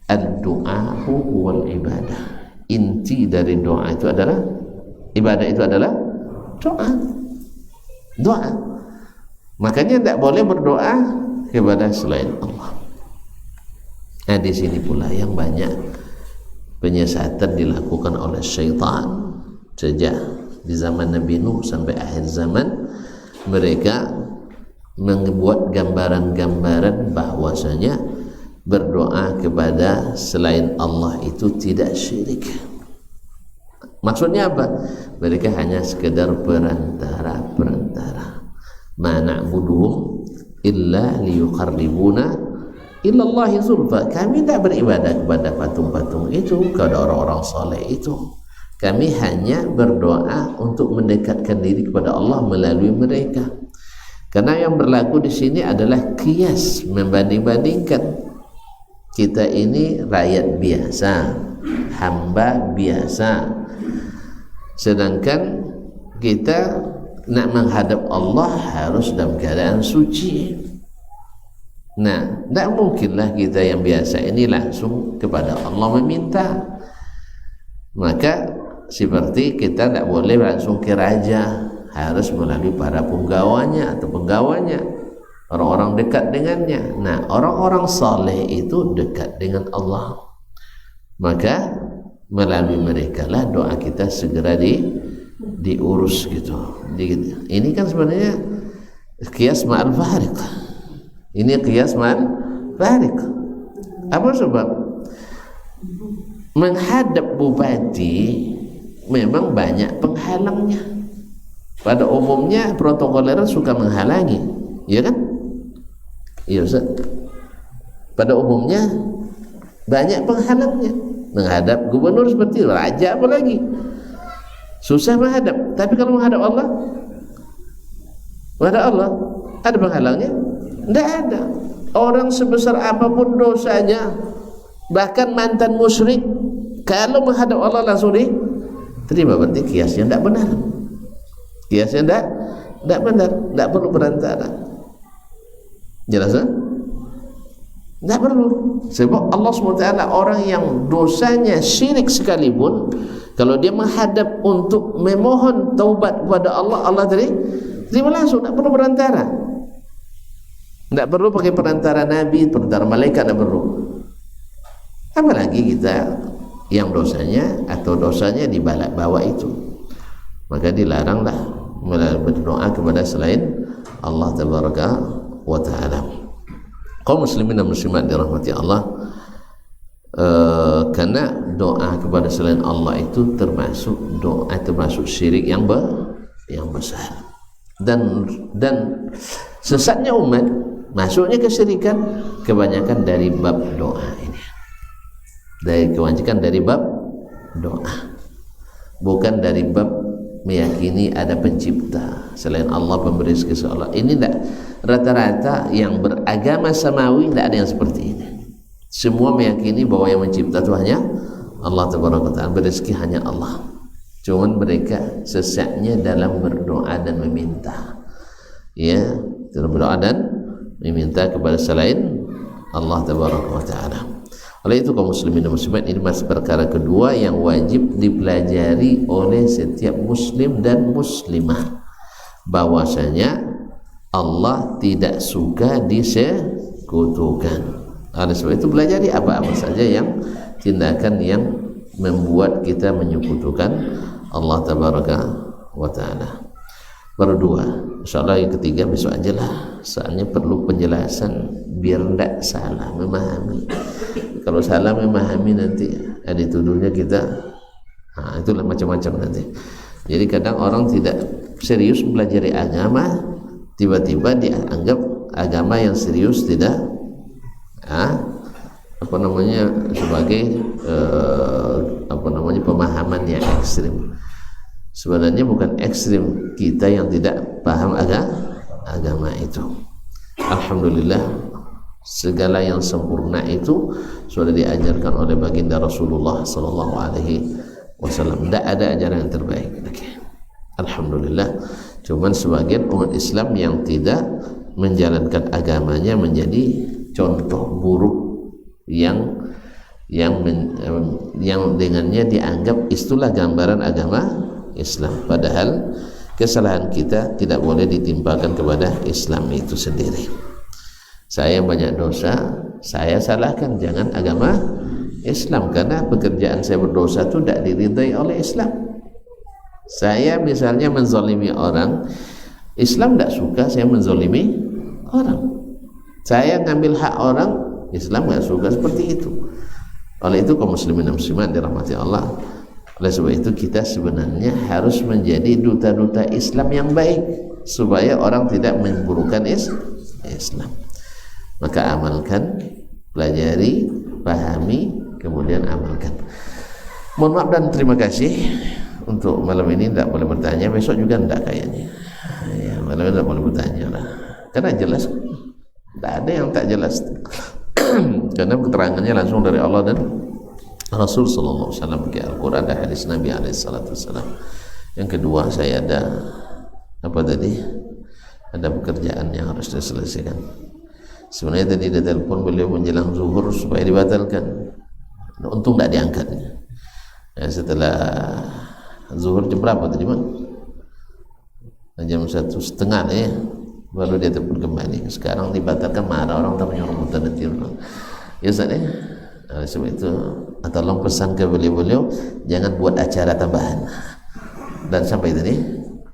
ad-du'a'u wal ibadah. Inti dari doa itu adalah ibadah, itu adalah doa. Makanya tidak boleh berdoa kepada selain Allah. Nah, di sini pula yang banyak penyesatan dilakukan oleh syaitan sejak di zaman Nabi Nuh sampai akhir zaman. Mereka membuat gambaran-gambaran bahwasanya berdoa kepada selain Allah itu tidak syirik. Maksudnya apa? Mereka hanya sekedar perantara. Ma na'buduhum illa liyuqarribuna ilallahi zulfa. Kami tak beribadah kepada patung-patung itu, kepada orang-orang saleh itu. Kami hanya berdoa untuk mendekatkan diri kepada Allah melalui mereka. Karena yang berlaku di sini adalah qiyas, membanding-bandingkan. Kita ini rakyat biasa, hamba biasa, sedangkan kita nak menghadap Allah harus dalam keadaan suci. Nah, tidak mungkinlah kita yang biasa ini langsung kepada Allah meminta. Maka seperti kita tidak boleh langsung ke raja, harus melalui para penggawanya atau penggawanya, orang-orang dekat dengannya. Nah, orang-orang saleh itu dekat dengan Allah, maka melalui mereka lah doa kita segera diurus gitu. Ini kan sebenarnya qiyas ma'al fariq. Ini qiyas ma'al fariq. Apa sebab? Menghadap bupati memang banyak penghalangnya. Pada umumnya protokoler suka menghalangi, ya kan? Iya Ustaz. Pada umumnya banyak penghalangnya. Menghadap gubernur seperti raja apalagi susah menghadap. Tapi kalau menghadap Allah, ada penghalangnya? Tidak ada. Orang sebesar apapun dosanya, bahkan mantan musyrik, kalau menghadap Allah langsung diterima. Berarti kiasnya tidak benar. Kiasnya tidak benar. Tidak perlu perantara. Jelas kan? Tidak perlu. Sebab Allah SWT, orang yang dosanya syirik sekalipun, kalau dia menghadap untuk memohon taubat kepada Allah, Allah terima langsung. Tidak perlu perantara. Tidak perlu pakai perantara Nabi, perantara malaikat, tidak perlu. Apalagi kita yang dosanya atau dosanya dibalak bawa itu, maka dilaranglah berdoa kepada selain Allah tabaraka wa ta'ala. Kaum muslimin dan muslimat dirahmati Allah, karena doa kepada selain Allah itu termasuk syirik yang besar, dan sesatnya umat masuknya kesyirikan kebanyakan dari bab doa ini. Kebanyakan dari bab doa, bukan dari bab meyakini ada pencipta selain Allah, pemberi rezeki Allah. Ini tidak, rata-rata yang beragama samawi tidak ada yang seperti ini. Semua meyakini bahwa yang mencipta itu hanya Allah tabaraka ta'ala, berezeki hanya Allah. Cuman mereka sesatnya dalam berdoa dan meminta, ya, dalam berdoa dan meminta kepada selain Allah tabaraka ta'ala. Oleh itu kaum muslimin dan muslimat, ini masih perkara kedua yang wajib dipelajari oleh setiap muslim dan muslimah, bahwasanya Allah tidak suka disekutukan. Oleh sebab itu pelajari apa-apa saja yang tindakan yang membuat kita menyekutukan Allah tabaraka wa ta'ala. Baru dua, insyaallah yang ketiga besok aja lah, soalnya perlu penjelasan biar tidak salah memahami. Kalau salah memahami nanti dituduhnya kita, itulah macam-macam nanti. Jadi kadang orang tidak serius mempelajari agama, tiba-tiba dianggap agama yang serius tidak sebagai pemahaman yang ekstrim. Sebenarnya bukan ekstrim, kita yang tidak paham agama itu. Alhamdulillah, segala yang sempurna itu sudah diajarkan oleh baginda Rasulullah sallallahu alaihi wasallam. Tidak ada ajaran yang terbaik. Alhamdulillah. Cuman sebagian umat Islam yang tidak menjalankan agamanya menjadi contoh buruk yang dengannya dianggap itulah gambaran agama Islam. Padahal kesalahan kita tidak boleh ditimpakan kepada Islam itu sendiri. Saya banyak dosa, saya salahkan, jangan agama Islam, karena pekerjaan saya berdosa itu tidak diridai oleh Islam. Saya misalnya menzalimi orang, Islam tidak suka saya menzalimi orang. Saya ngambil hak orang, Islam tidak suka seperti itu. Oleh itu kaum muslimin dan muslimat dirahmati Allah, oleh sebab itu kita sebenarnya harus menjadi duta-duta Islam yang baik, supaya orang tidak memburukan Islam. Maka amalkan, pelajari, pahami, kemudian amalkan. Mohon maaf dan terima kasih. Untuk malam ini tidak boleh bertanya, besok juga tidak kayaknya. Ya, malah tidak boleh bertanya lah. Karena jelas, tidak ada yang tak jelas. Karena keterangannya langsung dari Allah dan Rasul Sallallahu Alaihi Wasallam, ke Al-Quran dan hadis Nabi Alaihi Wasallam. Yang kedua, saya ada apa tadi? Ada pekerjaan yang harus diselesaikan. Sebenarnya tadi dia telepon beliau menjelang zuhur supaya dibatalkan. Untung tidak diangkatnya. Ya, setelah zuhur jam berapa tadi, Bang? Jam 1:30 ya. Baru dia telepon kembali. Sekarang dibatalkan, marah orang, tak menyuruh muter nanti. Ya Ustaz ya. Sebab itu tolong pesan ke beliau jangan buat acara tambahan. Dan sampai tadi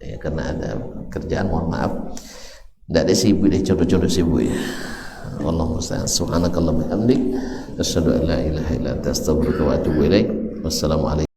ya, karena ada kerjaan, mohon maaf, tidak ada sibuk deh, contoh-contoh sibuk ya. Allahumma subhanakallah bihamdik asyhadu an la ilaha illa anta astaghfiruka wa atubu ilaik. Wassalamualaikum.